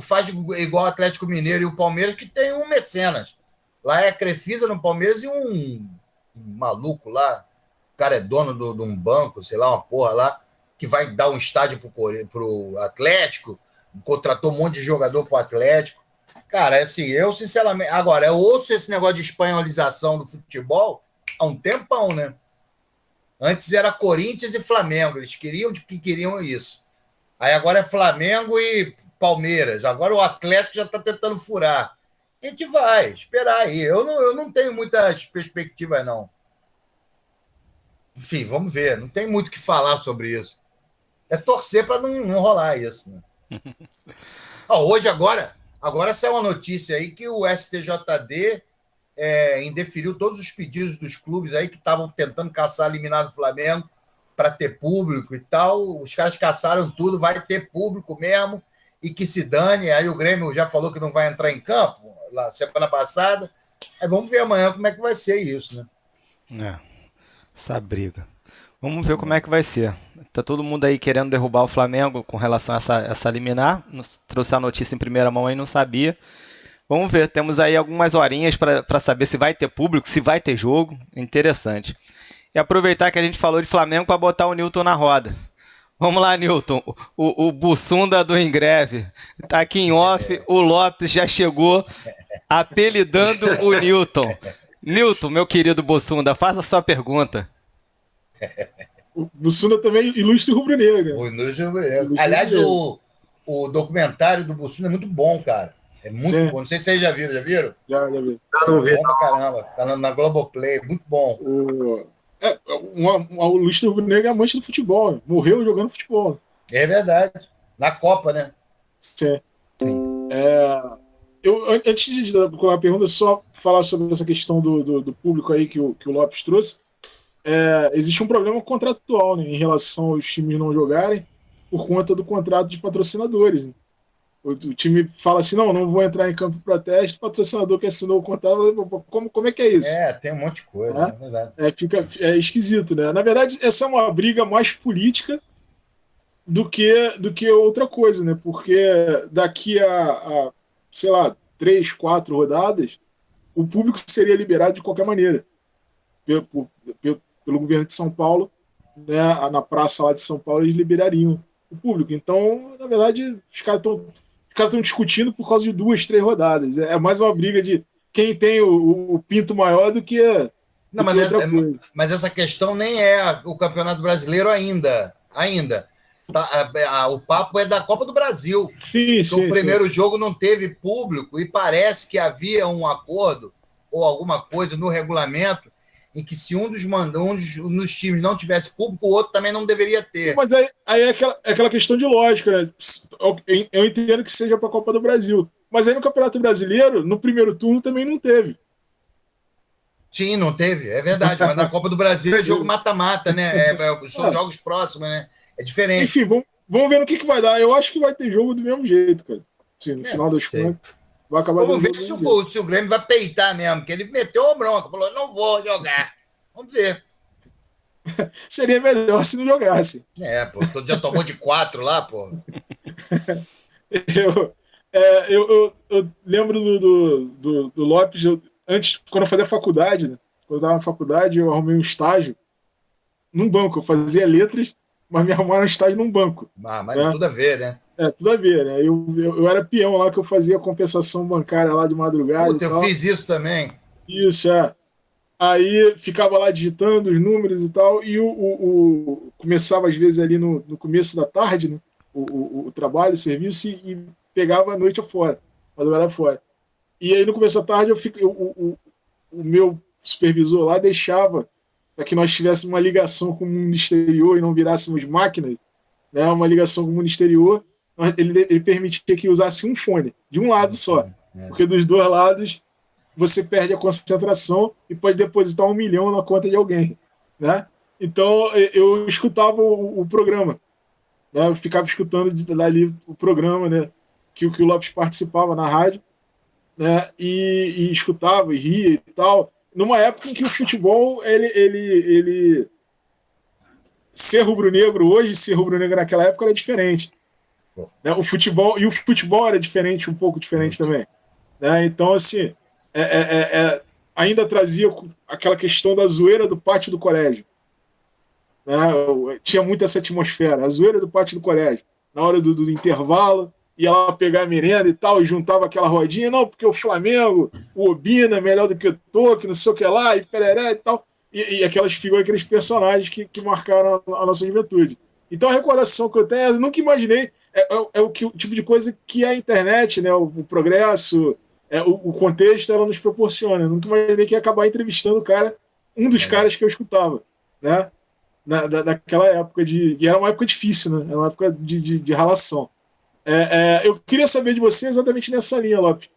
faz igual o Atlético Mineiro e o Palmeiras, que tem um mecenas. Lá é a Crefisa no Palmeiras e um maluco lá, o cara é dono de um banco, sei lá, uma porra lá, que vai dar um estádio para o Atlético, contratou um monte de jogador pro Atlético. Cara, assim, eu sinceramente... Agora, eu ouço esse negócio de espanholização do futebol há um tempão, né? Antes era Corinthians e Flamengo, eles queriam isso. Aí agora é Flamengo e Palmeiras, agora o Atlético já está tentando furar. A gente vai esperar aí. Eu não tenho muitas perspectivas, não. Enfim, vamos ver. Não tem muito o que falar sobre isso. É torcer para não rolar isso, né? Hoje, agora saiu uma notícia aí que o STJD indeferiu todos os pedidos dos clubes aí que estavam tentando caçar a liminar do Flamengo para ter público e tal. Os caras caçaram tudo, vai ter público mesmo e que se dane. Aí o Grêmio já falou que não vai entrar em campo lá semana passada. Aí vamos ver amanhã como é que vai ser isso, né? Essa briga. Vamos ver como é que vai ser. Tá todo mundo aí querendo derrubar o Flamengo com relação a essa liminar. Trouxe a notícia em primeira mão aí, não sabia. Vamos ver, temos aí algumas horinhas para saber se vai ter público, se vai ter jogo. Interessante. E aproveitar que a gente falou de Flamengo para botar o Newton na roda. Vamos lá, Newton. O Bussunda do Ingreve. Tá aqui em off, o Lopes já chegou apelidando o Newton. Newton, meu querido Bussunda, faça a sua pergunta. O Bussunda também ilustre rubro-negro. O ilustre rubro-negro. Aliás, o documentário do Bussunda é muito bom, cara. É muito bom. Não sei se vocês já viram. Já viram? Já vi. Não vi. Bom pra caramba. Tá na Globoplay. Muito bom. O ilustre rubro-negro é amante do futebol. Morreu jogando futebol. É verdade. Na Copa, né? Sim. Antes de dar uma pergunta, só falar sobre essa questão do público aí que o Lopes trouxe. Existe um problema contratual, né, em relação aos times não jogarem por conta do contrato de patrocinadores. Né? O time fala assim, não vou entrar em campo de protesto, o patrocinador que assinou o contrato, como é que é isso? Tem um monte de coisa, é verdade. É esquisito, né? Na verdade, essa é uma briga mais política do que outra coisa, né? Porque daqui a sei lá, 3, 4 rodadas, o público seria liberado de qualquer maneira pelo governo de São Paulo, né? Na praça lá de São Paulo, eles liberariam o público. Então, na verdade, os caras estão discutindo por causa de 2, 3 rodadas. É mais uma briga de quem tem o pinto maior do que. Não, mas essa questão nem é o Campeonato Brasileiro ainda. O papo é da Copa do Brasil. Sim. O primeiro jogo não teve público e parece que havia um acordo ou alguma coisa no regulamento em que se um dos times não tivesse público, o outro também não deveria ter. Mas aí é aquela questão de lógica, né? Eu entendo que seja para a Copa do Brasil. Mas aí no Campeonato Brasileiro, no primeiro turno, também não teve. Sim, não teve, é verdade. Mas na Copa do Brasil é jogo mata-mata, né? São jogos próximos, né? É diferente. Enfim, vamos ver no que vai dar. Eu acho que vai ter jogo do mesmo jeito, cara. Sim, no final das contas, vai acabar. Vamos ver se o Grêmio vai peitar mesmo, que ele meteu uma bronca, falou, não vou jogar. Vamos ver. Seria melhor se não jogasse. Pô, todo dia tomou de 4 lá, pô. Eu lembro do Lopes, antes, quando eu fazia faculdade, né? Quando eu estava na faculdade, eu arrumei um estágio num banco. Eu fazia letras, mas me arrumaram um estágio num banco. Mas tudo a ver, né? Tudo a ver, né? Eu era peão lá, que eu fazia compensação bancária lá de madrugada. Puta, eu fiz isso também. Isso, Aí ficava lá digitando os números e tal, e começava às vezes ali no começo da tarde, né? O trabalho, o serviço, e pegava a noite afora, madrugada fora. E aí no começo da tarde o meu supervisor lá deixava para que nós tivéssemos uma ligação com o mundo exterior e não virássemos máquinas, né? Uma ligação com o mundo exterior. Ele permitia que usasse um fone, de um lado só, porque dos dois lados você perde a concentração e pode depositar 1 milhão na conta de alguém, né? Então eu escutava o programa, né? Eu ficava escutando ali o programa, né? Que o Lopes participava na rádio, né? E escutava e ria e tal. Numa época em que o futebol ele ser rubro-negro hoje, ser rubro-negro naquela época era diferente, né? O futebol era diferente, um pouco diferente também, né? Então assim, ainda trazia aquela questão da zoeira do pátio do colégio, né? Tinha muito essa atmosfera, a zoeira do pátio do colégio, na hora do intervalo, ia lá pegar a merenda e tal, e juntava aquela rodinha, não, porque o Flamengo, o Obina é melhor do que o Toque, não sei o que lá, e pereré e tal, e aquelas figuras, aqueles personagens que marcaram a nossa juventude. Então a recordação que eu tenho, eu nunca imaginei, o tipo de coisa que a internet, né, o progresso, o contexto, ela nos proporciona. Eu nunca imaginei que ia acabar entrevistando um dos caras que eu escutava, né, daquela época, e era uma época difícil, né, era uma época de relação. Eu queria saber de você exatamente nessa linha, Lopes.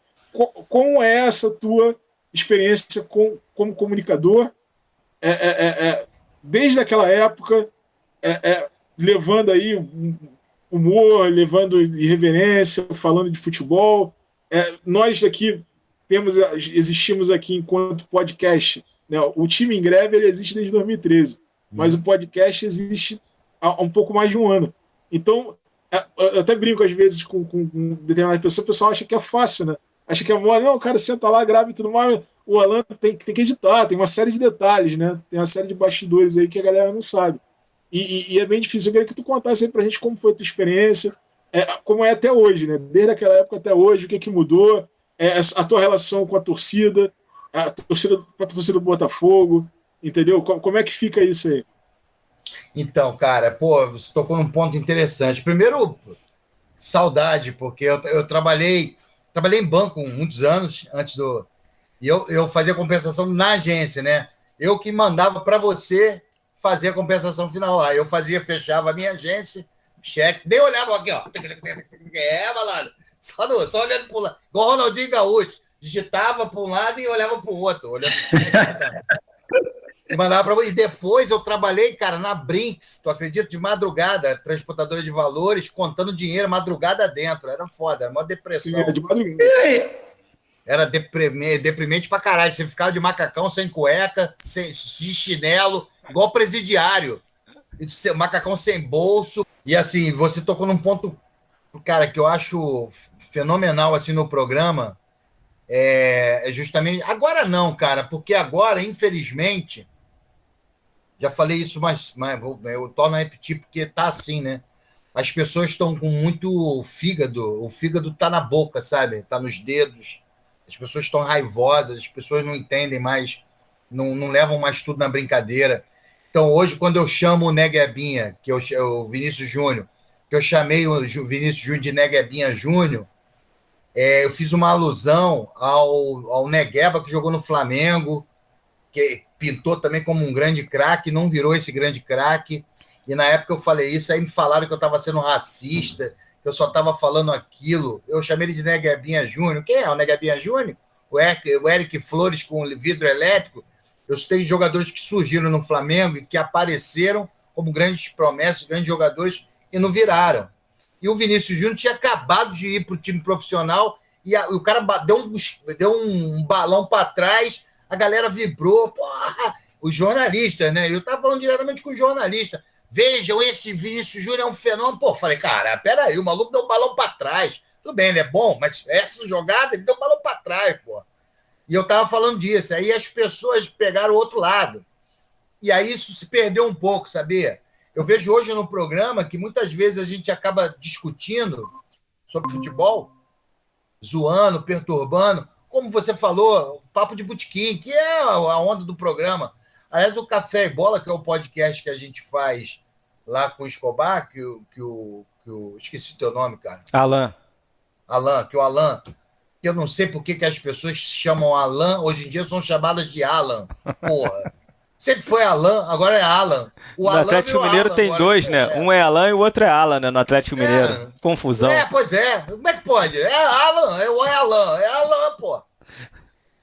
Como é essa tua experiência como comunicador, desde aquela época, levando aí humor, levando irreverência, falando de futebol. Nós aqui existimos aqui enquanto podcast, né? O Time em Greve ele existe desde 2013, mas o podcast existe há um pouco mais de um ano. Então, eu até brinco às vezes com determinadas pessoas, o pessoal acha que é fácil, né? Acha que é mole. Não, o cara senta lá, grava e tudo mais. O Alan tem que editar, tem uma série de detalhes, né? Tem uma série de bastidores aí que a galera não sabe. E é bem difícil. Eu queria que tu contasse aí pra gente como foi a tua experiência, como é até hoje, né? Desde aquela época até hoje, o que mudou, a tua relação com a torcida do Botafogo, entendeu? Como é que fica isso aí? Então, cara, pô, você tocou num ponto interessante. Primeiro, saudade, porque eu trabalhei em banco muitos anos antes do... E eu fazia compensação na agência, né? Eu que mandava para você fazer a compensação final lá. Eu fechava a minha agência, cheque, nem olhava aqui, ó. Malandro. Só olhando para o lado. Igual o Ronaldinho Gaúcho. Digitava para um lado e olhava para o outro. E depois eu trabalhei, cara, na Brinks, tu acredita? De madrugada, transportadora de valores, contando dinheiro madrugada dentro. Era foda, era uma depressão. Sim, é de madrugada. Era deprimente pra caralho. Você ficava de macacão, sem cueca, de chinelo, igual presidiário. E macacão sem bolso. E assim, você tocou num ponto, cara, que eu acho fenomenal assim no programa. É justamente. Agora não, cara, porque agora, infelizmente, já falei isso, mas eu torno a repetir porque tá assim, né? As pessoas estão com muito fígado, o fígado tá na boca, sabe? Tá nos dedos. As pessoas estão raivosas, as pessoas não entendem mais, não levam mais tudo na brincadeira. Então, hoje, quando eu chamo o Neguebinha, que o Vinícius Júnior, que eu chamei o Vinícius Júnior de Neguebinha Júnior, eu fiz uma alusão ao Negueba, que jogou no Flamengo, que pintou também como um grande craque, não virou esse grande craque. E na época eu falei isso, aí me falaram que eu estava sendo racista, que eu só estava falando aquilo. Eu chamei ele de Neguebinha Júnior. Quem é o Neguebinha Júnior? O Eric Flores com vidro elétrico. Eu tenho jogadores que surgiram no Flamengo e que apareceram como grandes promessas, grandes jogadores, e não viraram. E o Vinícius Júnior tinha acabado de ir para o time profissional e o cara deu um balão para trás, a galera vibrou. Porra, os jornalistas, né? Eu estava falando diretamente com o jornalista. Vejam, esse Vinícius Júnior é um fenômeno. Pô, falei, cara, peraí, o maluco deu um balão para trás. Tudo bem, ele é bom, mas essa jogada ele deu um balão para trás, pô. E eu estava falando disso. Aí as pessoas pegaram o outro lado. E aí isso se perdeu um pouco, sabia? Eu vejo hoje no programa que muitas vezes a gente acaba discutindo sobre futebol, zoando, perturbando, como você falou, papo de botequim, que é a onda do programa. Aliás, o Café e Bola, que é o podcast que a gente faz lá com o Escobar, esqueci o teu nome, cara. Alan, que o Alan, que eu não sei por que as pessoas chamam Alan, hoje em dia são chamadas de Alan. Porra. Sempre foi Alan, agora é Alan. No Atlético Mineiro tem agora, dois, né? Um é Alan e o outro é Alan, né? No Atlético Mineiro. Confusão. Pois é. Como é que pode? É Alan, é Alan. É Alan, pô.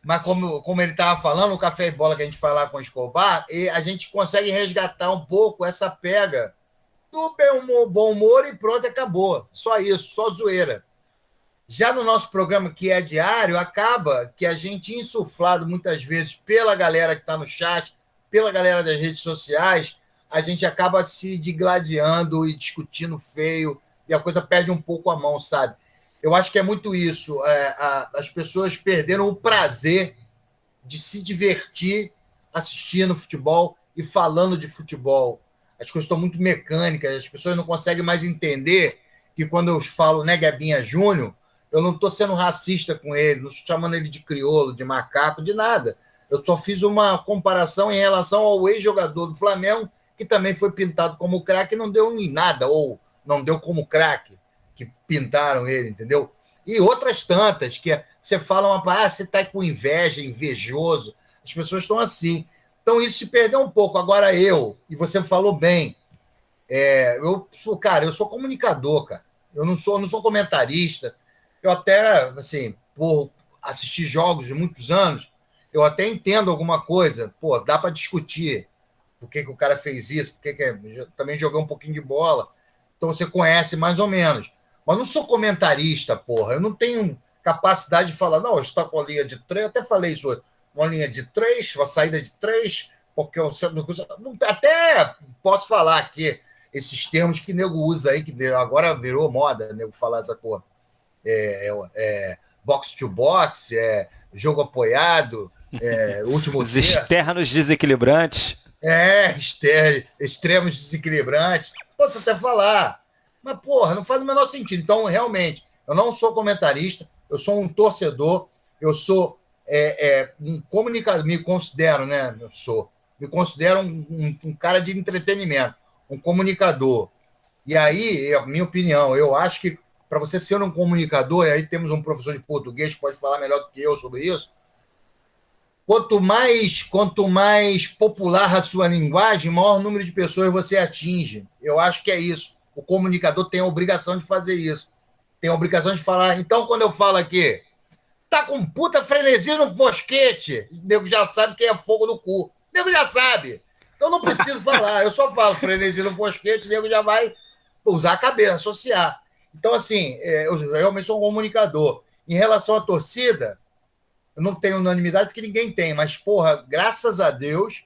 Mas como ele estava falando, o Café e Bola que a gente fala com o Escobar, a gente consegue resgatar um pouco essa pega do bom humor e pronto, acabou. Só isso, só zoeira. Já no nosso programa, que é diário, acaba que a gente, insuflado muitas vezes pela galera que está no chat, pela galera das redes sociais, a gente acaba se digladiando e discutindo feio, e a coisa perde um pouco a mão, sabe? Eu acho que é muito isso. As pessoas perderam o prazer de se divertir assistindo futebol e falando de futebol. As coisas estão muito mecânicas, as pessoas não conseguem mais entender que quando eu falo Neguebinha Júnior, eu não estou sendo racista com ele, não estou chamando ele de crioulo, de macaco, de nada. Eu só fiz uma comparação em relação ao ex-jogador do Flamengo, que também foi pintado como craque e não deu em nada, ou não deu como craque, que pintaram ele, entendeu? E outras tantas, que você fala você está com inveja, invejoso. As pessoas estão assim. Então isso se perdeu um pouco. Agora e você falou bem, eu sou comunicador, cara. Eu não sou comentarista. Eu até, assim, por assistir jogos de muitos anos, eu até entendo alguma coisa. Pô, dá para discutir por que o cara fez isso, eu também joguei um pouquinho de bola. Então você conhece mais ou menos. Mas não sou comentarista, porra. Eu não tenho capacidade de falar, não, eu estou com a linha de 3, até falei isso hoje, uma linha de 3, uma saída de 3, porque eu até posso falar aqui esses termos que o nego usa aí, que agora virou moda, nego falar essa porra. Box to box, jogo apoiado, último Os externos desequilibrantes. Extremos desequilibrantes. Posso até falar. Mas, porra, não faz o menor sentido. Então, realmente, eu não sou comentarista, eu sou um torcedor, eu sou um comunicador, me considero, né? Me considero um cara de entretenimento, um comunicador. E aí, a minha opinião, eu acho que para você ser um comunicador, e aí temos um professor de português que pode falar melhor do que eu sobre isso, quanto mais popular a sua linguagem, maior número de pessoas você atinge. Eu acho que é isso. O comunicador tem a obrigação de fazer isso. Tem a obrigação de falar. Então, quando eu falo aqui, tá com puta frenesia no fosquete, o nego já sabe que é fogo no cu. O nego já sabe. Então não preciso falar. Eu só falo frenesi no fosquete, o nego já vai usar a cabeça, associar. Então, assim, eu realmente sou um comunicador. Em relação à torcida, eu não tenho unanimidade porque ninguém tem, mas, porra, graças a Deus,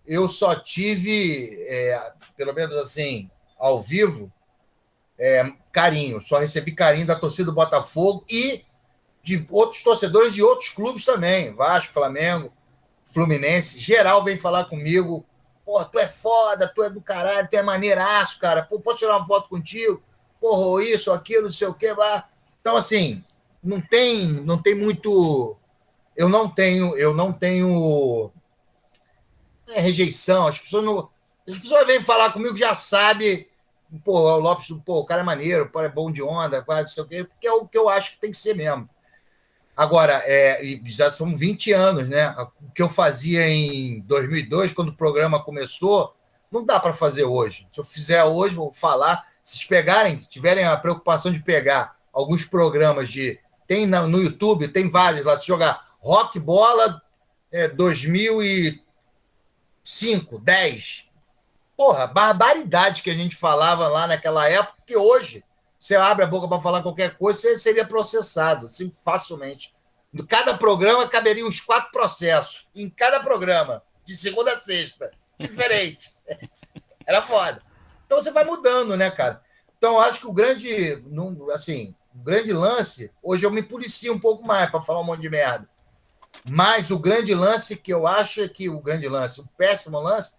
eu só tive, pelo menos assim, ao vivo, carinho. Só recebi carinho da torcida do Botafogo e de outros torcedores de outros clubes também. Vasco, Flamengo, Fluminense. Geral vem falar comigo. Pô, tu é foda, tu é do caralho, tu é maneiraço, cara. Pô, posso tirar uma foto contigo? Porra, isso, aquilo, não sei o quê. Lá. Então, assim, não tem muito... Eu não tenho rejeição. As pessoas vêm falar comigo, já sabem, pô, o Lopes, pô, o cara é maneiro, o cara é bom de onda, não sei o quê, porque é o que eu acho que tem que ser mesmo. Agora, já são 20 anos, né? O que eu fazia em 2002, quando o programa começou, não dá para fazer hoje. Se eu fizer hoje, vou falar. Se tiverem a preocupação de pegar alguns programas tem no YouTube, tem vários lá, se jogar Rock Bola 2005, 10. Porra, barbaridade que a gente falava lá naquela época, que hoje você abre a boca para falar qualquer coisa, você seria processado, assim, facilmente. Em cada programa caberiam uns 4 processos. Em cada programa, de segunda a sexta. Diferente. Era foda. Então você vai mudando, né, cara? Então eu acho que o grande lance, hoje eu me policio um pouco mais para falar um monte de merda. Mas o grande lance que eu acho o péssimo lance,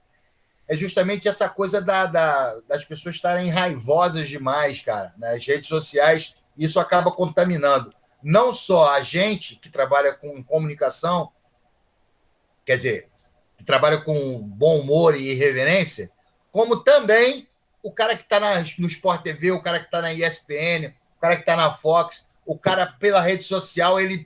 é justamente essa coisa das pessoas estarem raivosas demais, cara, nas redes sociais. Isso acaba contaminando não só a gente que trabalha com comunicação, quer dizer, que trabalha com bom humor e irreverência, como também o cara que está no Sport TV, o cara que está na ESPN, o cara que está na Fox, o cara pela rede social, ele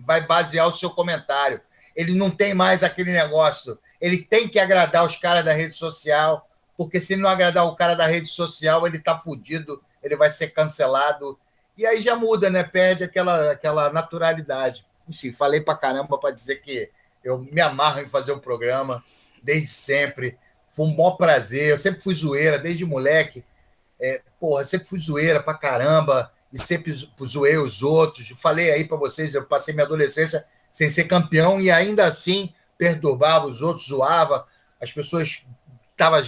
vai basear o seu comentário. Ele não tem mais aquele negócio. Ele tem que agradar os caras da rede social, porque se ele não agradar o cara da rede social, ele tá fudido, ele vai ser cancelado. E aí já muda, né? Perde aquela naturalidade. Enfim, falei pra caramba para dizer que eu me amarro em fazer o programa, desde sempre. Foi um maior prazer. Eu sempre fui zoeira, desde moleque. Sempre fui zoeira pra caramba, e sempre zoei os outros. Falei aí para vocês, eu passei minha adolescência sem ser campeão, e ainda assim perturbava os outros, zoava, as pessoas estavam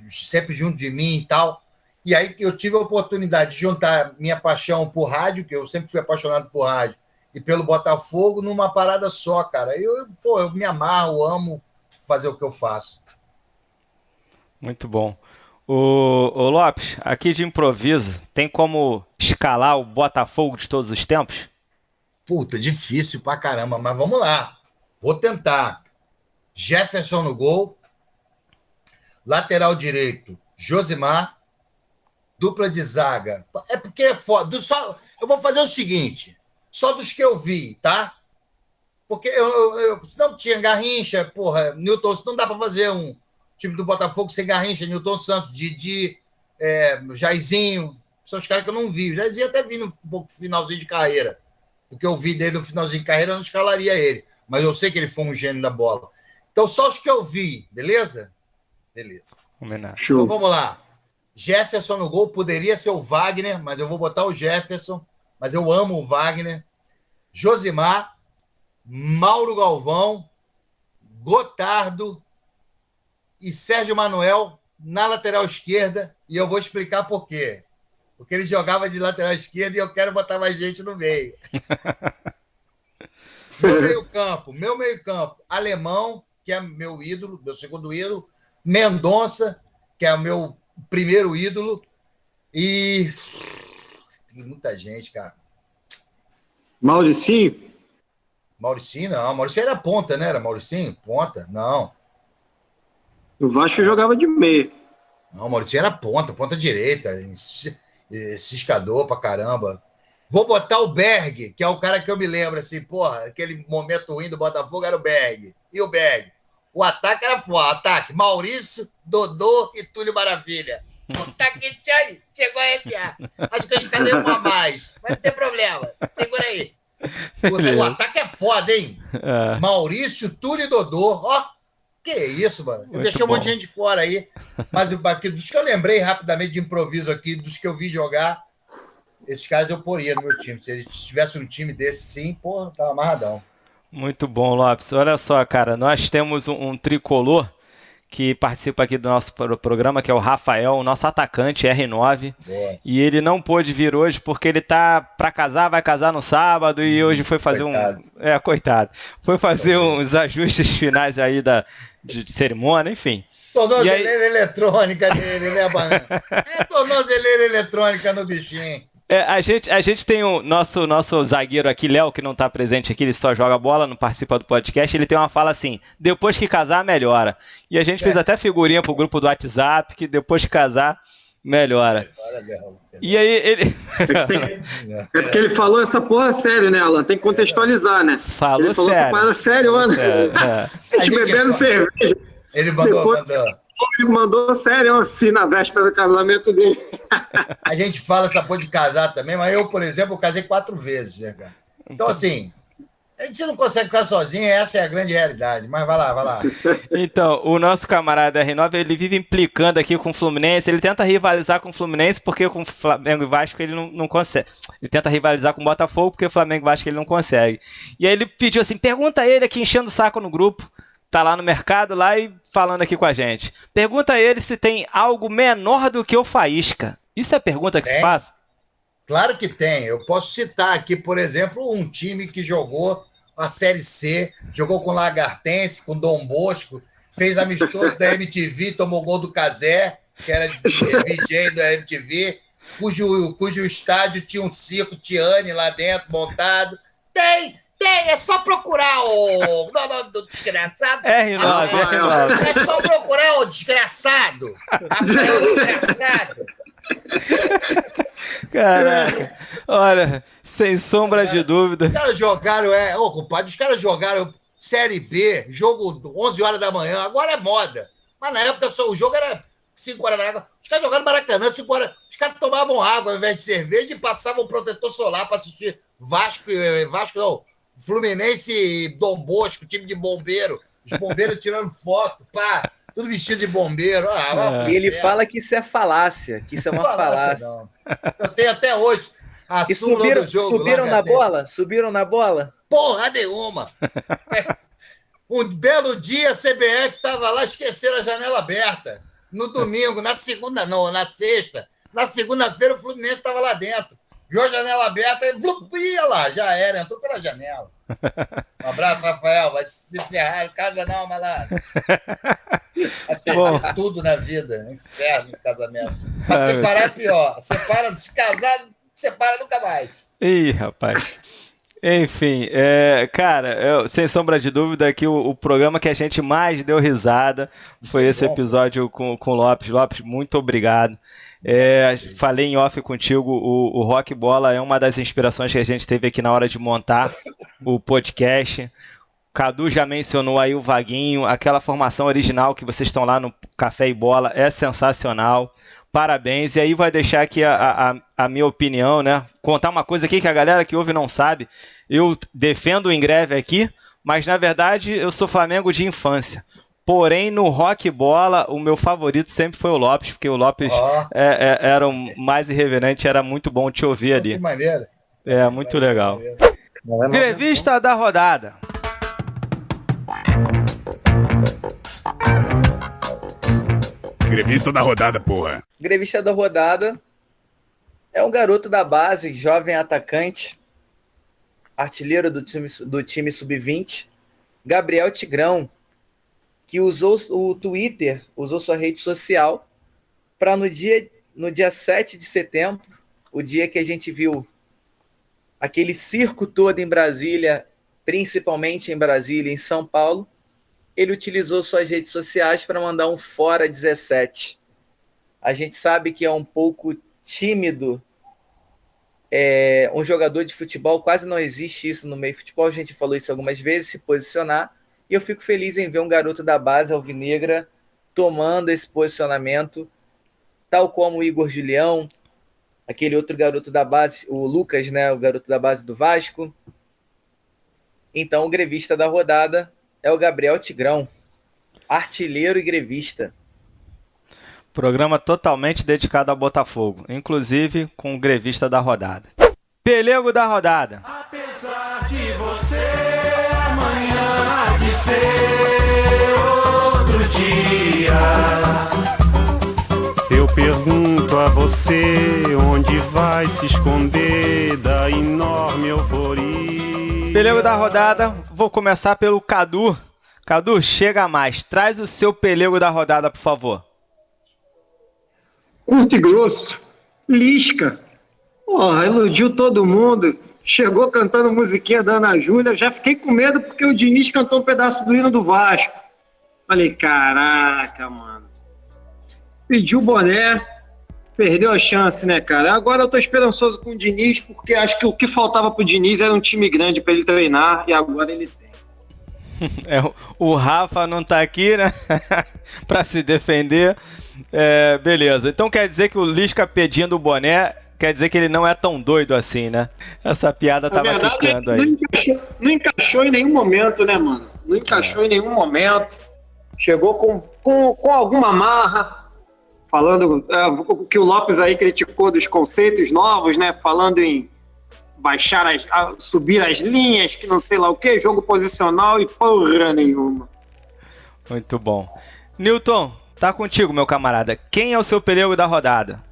sempre junto de mim e tal. E aí eu tive a oportunidade de juntar minha paixão por rádio, que eu sempre fui apaixonado por rádio, e pelo Botafogo, numa parada só, cara. Eu me amarro, amo fazer o que eu faço. Muito bom. Ô Lopes, aqui de improviso, tem como escalar o Botafogo de todos os tempos? Puta, difícil pra caramba, mas vamos lá. Vou tentar. Jefferson no gol. Lateral direito, Josimar. Dupla de zaga. É porque é foda. Eu vou fazer o seguinte. Só dos que eu vi, tá? Porque eu não tinha Garrincha, porra, Newton, não dá pra fazer um time do Botafogo sem Garrincha, Newton Santos, Didi, Jairzinho. São os caras que eu não vi. O Jairzinho até vi no finalzinho de carreira. O que eu vi dele no finalzinho de carreira, eu não escalaria ele. Mas eu sei que ele foi um gênio da bola. Então, só os que eu vi, beleza? Beleza. Então, vamos lá. Jefferson no gol, poderia ser o Wagner, mas eu vou botar o Jefferson. Mas eu amo o Wagner. Josimar, Mauro Galvão, Gotardo e Sérgio Manuel na lateral esquerda. E eu vou explicar por quê. Porque ele jogava de lateral esquerda e eu quero botar mais gente no meio. Meu meio-campo, Alemão, que é meu ídolo, meu segundo ídolo, Mendonça, que é o meu primeiro ídolo, e tem muita gente, cara. Mauricinho? Mauricinho, não. Mauricinho era ponta, né? Era Mauricinho? Ponta? Não. O Vasco jogava de meia. Não, Mauricinho era ponta direita, ciscador pra caramba. Vou botar o Berg, que é o cara que eu me lembro, assim, porra, aquele momento ruim do Botafogo era o Berg. E o Berg? O ataque era foda. Ataque, Maurício, Dodô e Túlio Maravilha. O ataque chegou a arrepiar. Acho que eu escalei uma a mais. Mas não tem problema. Segura aí. O ataque é foda, hein? Maurício, Túlio e Dodô. Ó, Que isso, mano. Eu Muito deixei um monte bom. de gente fora aí. Mas dos que eu lembrei rapidamente de improviso aqui, dos que eu vi jogar, esses caras eu poria no meu time. Se eles tivessem um time desse, sim, porra, tava amarradão. Muito bom, Lopes. Olha só, cara, nós temos um tricolor que participa aqui do nosso programa, que é o Rafael, o nosso atacante R9. Boa. E ele não pôde vir hoje porque ele tá para casar, vai casar no sábado e hoje foi fazer coitado. coitado. Foi fazer uns ajustes finais aí de cerimônia, enfim. Tornozeleira eletrônica dele, né, Banana? É tornozeleira eletrônica no bichinho. A gente tem o nosso zagueiro aqui, Léo, que não tá presente aqui, ele só joga bola, não participa do podcast. Ele tem uma fala assim: depois que casar, melhora. E a gente fez até figurinha pro grupo do WhatsApp, que depois que casar, melhora. E aí ele. É porque ele falou essa porra sério, né, Alan? Tem que contextualizar, né? Falou ele falou sério. essa parada sério, mano. A gente bebendo cerveja. Ele mandou. Ele mandou sério assim na véspera do casamento dele. A gente fala essa porra de casar também, mas eu, por exemplo, casei 4 vezes, né, cara? Então, assim, a gente não consegue ficar sozinho, essa é a grande realidade. Mas vai lá. Então, o nosso camarada R9, ele vive implicando aqui com o Fluminense, ele tenta rivalizar com o Fluminense porque com o Flamengo e Vasco ele não consegue. Ele tenta rivalizar com o Botafogo porque o Flamengo e Vasco ele não consegue. E aí ele pediu assim, pergunta a ele aqui enchendo o saco no grupo, tá lá no mercado lá e falando aqui com a gente. Pergunta a ele se tem algo menor do que o Faísca. Isso é pergunta que se faz? Claro que tem. Eu posso citar aqui, por exemplo, um time que jogou a Série C, jogou com Lagartense, com Dom Bosco, fez amistoso da MTV, tomou gol do Cazé, que era VJ da MTV, cujo estádio tinha um circo Tiane lá dentro, montado. Tem, é só procurar o nome do desgraçado. R9. É só procurar o desgraçado. Rafael desgraçado. Caraca, olha, sem sombra de dúvida. Os caras jogaram, compadre, os caras jogaram Série B, jogo 11 horas da manhã, agora é moda. Mas na época o jogo era 5 horas da manhã. Os caras jogaram Maracanã, 5 horas. Os caras tomavam água ao invés de cerveja e passavam protetor solar para assistir Vasco não, Fluminense e Dom Bosco, time de bombeiro. Os bombeiros tirando foto, pá. Tudo vestido de bombeiro. E ele fala que isso é falácia, que isso é uma falácia. Não. Eu tenho até hoje a e súmula do jogo. Subiram na bola? Subiram na bola? Porra nenhuma. Um belo dia a CBF estava lá, esqueceram a janela aberta. No domingo, na segunda não, na sexta. Na segunda-feira o Fluminense estava lá dentro. Viu a janela aberta e ia lá, já era, entrou pela janela. Um abraço, Rafael. Vai se ferrar, casa não, malandro. Até tudo na vida, inferno de casamento. Mas separar é pior. Se casar, separa nunca mais. Ih, rapaz. Enfim, cara, sem sombra de dúvida aqui o programa que a gente mais deu risada foi esse episódio com o Lopes. Lopes, muito obrigado. Falei em off contigo, o Rock Bola é uma das inspirações que a gente teve aqui na hora de montar o podcast. Cadu já mencionou aí o Vaguinho, aquela formação original que vocês estão lá no Café e Bola é sensacional. Parabéns, e aí vai deixar aqui a minha opinião, né? Contar uma coisa aqui que a galera que ouve não sabe. Eu defendo o Ingreve aqui, mas na verdade eu sou Flamengo de infância. Porém, no Rock Bola, o meu favorito sempre foi o Lopes, porque o Lopes era o mais irreverente, era muito bom te ouvir ali. Que maneiro. Muito legal. Grevista da rodada. Grevista da rodada, porra. Grevista da rodada é um garoto da base, jovem atacante, artilheiro do time sub-20, Gabriel Tigrão, que usou o Twitter, usou sua rede social, para no dia 7 de setembro, o dia que a gente viu aquele circo todo em Brasília, principalmente em Brasília e em São Paulo, ele utilizou suas redes sociais para mandar um fora 17. A gente sabe que é um pouco tímido, um jogador de futebol, quase não existe isso no meio futebol, a gente falou isso algumas vezes, se posicionar, e eu fico feliz em ver um garoto da base alvinegra tomando esse posicionamento, tal como o Igor Julião, aquele outro garoto da base, o Lucas, né, o garoto da base do Vasco. Então o grevista da rodada é o Gabriel Tigrão. artilheiro e grevista. Programa totalmente dedicado ao Botafogo, inclusive com o grevista da rodada. Pelego da rodada. Apesar de você, amanhã há de ser outro dia. Eu pergunto a você onde vai se esconder da enorme euforia. Pelego da rodada, vou começar pelo Cadu. Cadu, chega mais, traz o seu pelego da rodada, por favor. Curto e grosso. Lisca. Porra, iludiu todo mundo. Chegou cantando musiquinha da Ana Júlia. Já fiquei com medo porque o Diniz cantou um pedaço do hino do Vasco. Falei, caraca, mano. Pediu o boné, perdeu a chance, né, cara? Agora eu tô esperançoso com o Diniz porque acho que o que faltava pro Diniz era um time grande pra ele treinar e agora ele tem. O Rafa não tá aqui, né? Pra se defender. Beleza. Então quer dizer que o Lisca pedindo o boné, quer dizer que ele não é tão doido assim, né? Essa piada tava ficando aí. Não encaixou em nenhum momento, né, mano? Não encaixou em nenhum momento. Chegou com alguma marra, falando que o Lopes aí criticou dos conceitos novos, né? Falando em subir as linhas, que não sei lá o que, jogo posicional e porra nenhuma. Muito bom. Newton, tá contigo, meu camarada. Quem é o seu pelego da rodada?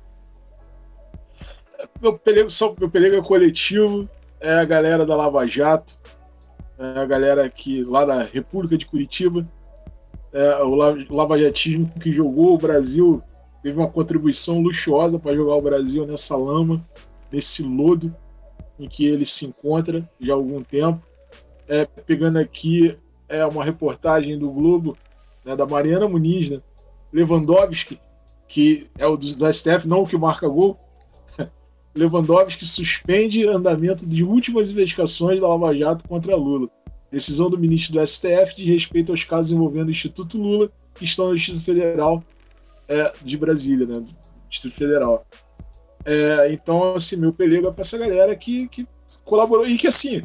Meu pelego é coletivo, é a galera da Lava Jato, é a galera aqui lá da República de Curitiba, o lavajatismo que jogou o Brasil, teve uma contribuição luxuosa para jogar o Brasil nessa lama, nesse lodo em que ele se encontra já há algum tempo. Pegando aqui uma reportagem do Globo, né, da Mariana Muniz, né? Lewandowski, que é o do STF, não o que marca gol. Lewandowski suspende andamento de últimas investigações da Lava Jato contra Lula. Decisão do ministro do STF de respeito aos casos envolvendo o Instituto Lula, que estão na Justiça Federal de Brasília, né, do Distrito Federal. Então, assim, meu pelego é para essa galera que colaborou e que, assim,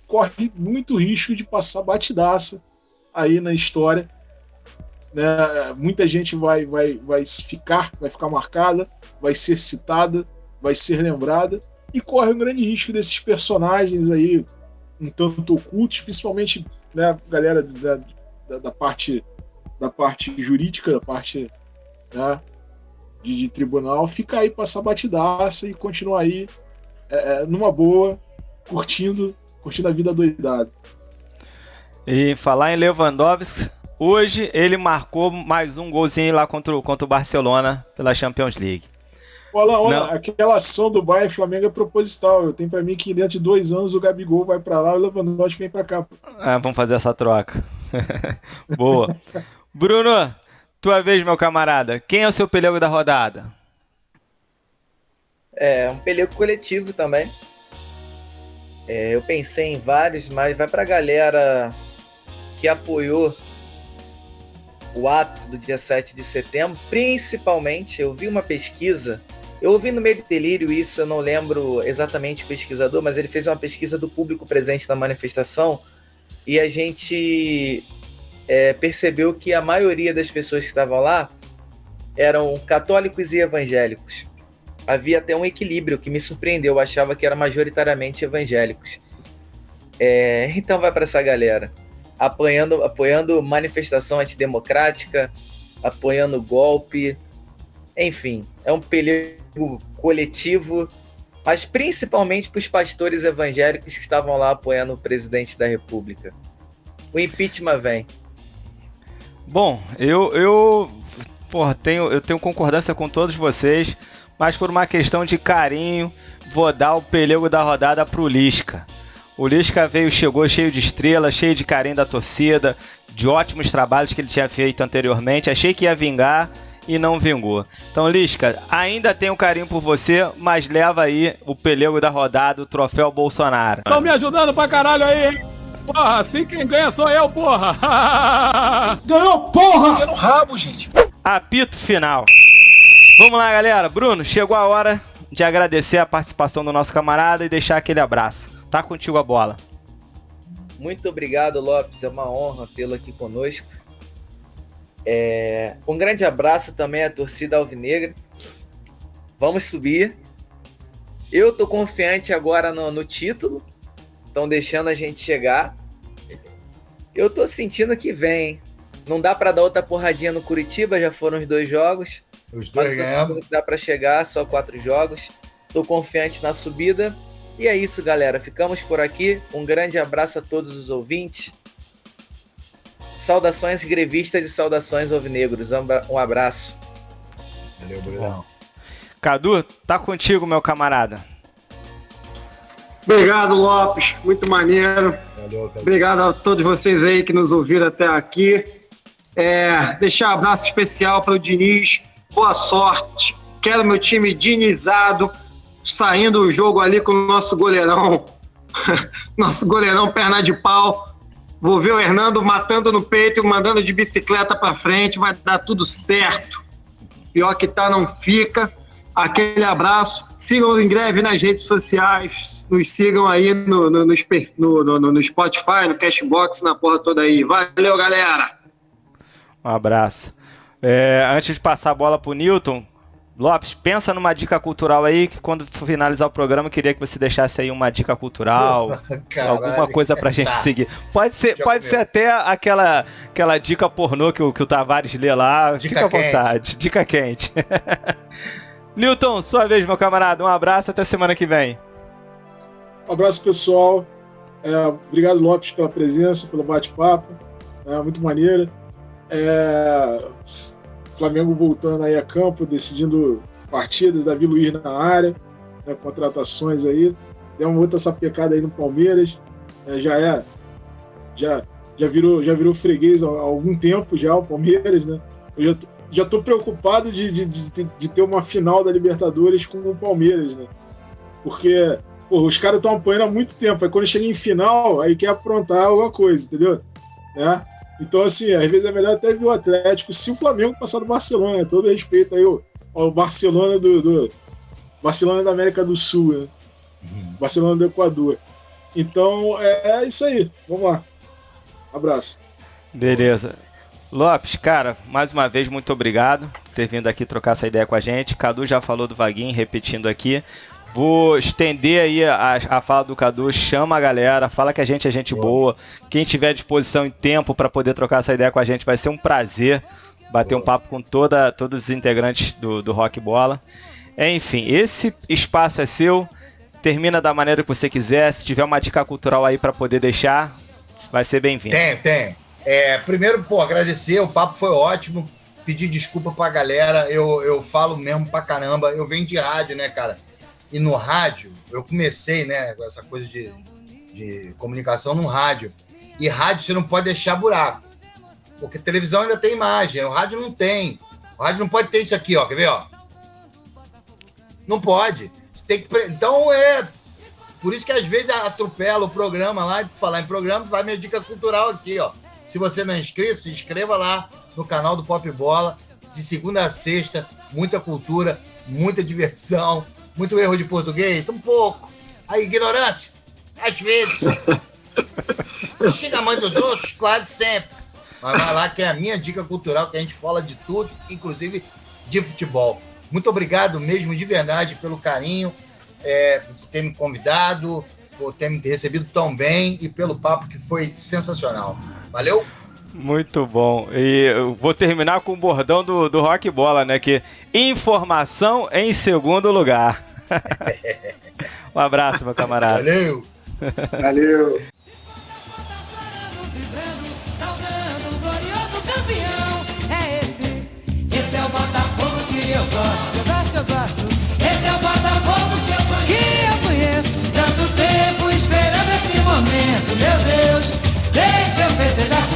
corre muito risco de passar batidaça aí na história, né? Muita gente vai ficar marcada, vai ser citada, vai ser lembrada, e corre um grande risco desses personagens aí um tanto ocultos, principalmente, né, galera da parte jurídica, da parte, né, de tribunal, ficar aí, passar batidaça e continuar aí numa boa, curtindo a vida doidada. E falar em Lewandowski, hoje ele marcou mais um golzinho lá contra o Barcelona pela Champions League. Olha, aquela ação do Bayern e Flamengo é proposital. Eu tenho pra mim que dentro de 2 anos o Gabigol vai pra lá e o Lewandowski vem pra cá. Vamos fazer essa troca. Boa. Bruno, tua vez, meu camarada. Quem é o seu pelego da rodada? Um pelego coletivo também. Eu pensei em vários, mas vai pra galera que apoiou o ato do dia 7 de setembro. Principalmente, eu vi uma pesquisa, eu ouvi no meio do delírio isso, eu não lembro exatamente o pesquisador, mas ele fez uma pesquisa do público presente na manifestação e a gente percebeu que a maioria das pessoas que estavam lá eram católicos e evangélicos. Havia até um equilíbrio que me surpreendeu, eu achava que era majoritariamente evangélicos. Então vai para essa galera, apoiando manifestação antidemocrática, apoiando golpe, enfim, é um pelego coletivo, mas principalmente para os pastores evangélicos que estavam lá apoiando o presidente da República. O impeachment vem. Bom, eu tenho concordância com todos vocês, mas por uma questão de carinho, vou dar o pelego da rodada pro Lisca. O Lisca chegou cheio de estrelas, cheio de carinho da torcida, de ótimos trabalhos que ele tinha feito anteriormente. Achei que ia vingar e não vingou. Então, Lisca, ainda tenho carinho por você, mas leva aí o pelego da rodada, o troféu Bolsonaro. Estão me ajudando pra caralho aí, hein? Porra, assim quem ganha sou eu, porra! Ganhou, porra! Você no rabo, gente. Apito final. Vamos lá, galera. Bruno, chegou a hora de agradecer a participação do nosso camarada e deixar aquele abraço. Tá contigo a bola. Muito obrigado, Lopes. É uma honra tê-lo aqui conosco. Um grande abraço também à torcida alvinegra. Vamos subir. Eu tô confiante agora no título. Estão deixando a gente chegar. Eu tô sentindo que vem. Não dá para dar outra porradinha no Curitiba, já foram os 2 jogos. Os 2 ganhamos. Dá para chegar, só 4 jogos. Tô confiante na subida. E é isso, galera. Ficamos por aqui. Um grande abraço a todos os ouvintes. Saudações grevistas e saudações alvinegros. Um abraço. Valeu, Brunão. Cadu, tá contigo, meu camarada. Obrigado, Lopes. Muito maneiro. Valeu, Cadu. Obrigado a todos vocês aí que nos ouviram até aqui. Deixar um abraço especial para o Diniz. Boa sorte. Quero meu time dinizado, saindo o jogo ali com o nosso goleirão. Nosso goleirão perna de pau. Vou ver o Hernando matando no peito, mandando de bicicleta para frente. Vai dar tudo certo. Pior que tá, não fica. Aquele abraço. Sigam o Em Greve nas redes sociais. Nos sigam aí no Spotify, no Cashbox, na porra toda aí. Valeu, galera! Um abraço. Antes de passar a bola pro Newton, Lopes, pensa numa dica cultural aí, que quando finalizar o programa eu queria que você deixasse aí uma dica cultural, alguma coisa pra gente seguir. Pode ser até aquela dica pornô que o Tavares lê lá. Fica à vontade. Dica quente. Newton, sua vez, meu camarada. Um abraço, até semana que vem. Um abraço, pessoal. Obrigado, Lopes, pela presença, pelo bate-papo. Muito maneiro. Flamengo voltando aí a campo, decidindo partidas, Davi Luiz na área, contratações aí. Deu uma outra sapecada aí no Palmeiras. Já virou freguês há algum tempo já, o Palmeiras, né? Eu já tô preocupado de ter uma final da Libertadores com o Palmeiras, né? Porque os caras estão apanhando há muito tempo. Aí quando chega em final, aí quer aprontar alguma coisa, entendeu? Né? Então, assim, às vezes é melhor até ver o Atlético se o Flamengo passar do Barcelona, né? Todo respeito aí ao Barcelona Barcelona da América do Sul, né? Barcelona do Equador. Então, é isso aí. Vamos lá. Abraço. Beleza. Lopes, cara, mais uma vez, muito obrigado por ter vindo aqui trocar essa ideia com a gente. Cadu já falou do Vaguinho, repetindo aqui. Vou estender aí a fala do Cadu, chama a galera, fala que a gente é gente boa. Quem tiver disposição e tempo para poder trocar essa ideia com a gente, vai ser um prazer bater um papo com todos os integrantes do Rock Bola. Enfim, esse espaço é seu, termina da maneira que você quiser. Se tiver uma dica cultural aí para poder deixar, vai ser bem-vindo. Tem. Primeiro, agradecer, o papo foi ótimo. Pedir desculpa pra galera, eu falo mesmo pra caramba. Eu venho de rádio, né, cara? E no rádio, eu comecei, né, com essa coisa de comunicação no rádio. E rádio você não pode deixar buraco. Porque televisão ainda tem imagem, o rádio não tem. O rádio não pode ter isso aqui, ó. Quer ver, ó? Não pode. Você tem que... Então, por isso que às vezes atropela o programa lá, e por falar em programa, vai minha dica cultural aqui, ó. Se você não é inscrito, se inscreva lá no canal do Pop Bola. De segunda a sexta, muita cultura, muita diversão, muito erro de português, um pouco. A ignorância, às vezes. Xinga a mãe dos outros, claro, sempre. Mas vai lá que é a minha dica cultural, que a gente fala de tudo, inclusive de futebol. Muito obrigado mesmo, de verdade, pelo carinho, por ter me convidado, por ter me recebido tão bem e pelo papo que foi sensacional. Valeu? Muito bom. E eu vou terminar com o bordão do Rock Bola, né? Que informação em segundo lugar. Um abraço, meu camarada. Valeu. Valeu. Esse é o Botafogo que eu gosto. Esse é o Botafogo que eu conheço. Tanto tempo esperando esse momento, meu Deus, deixa eu festejar.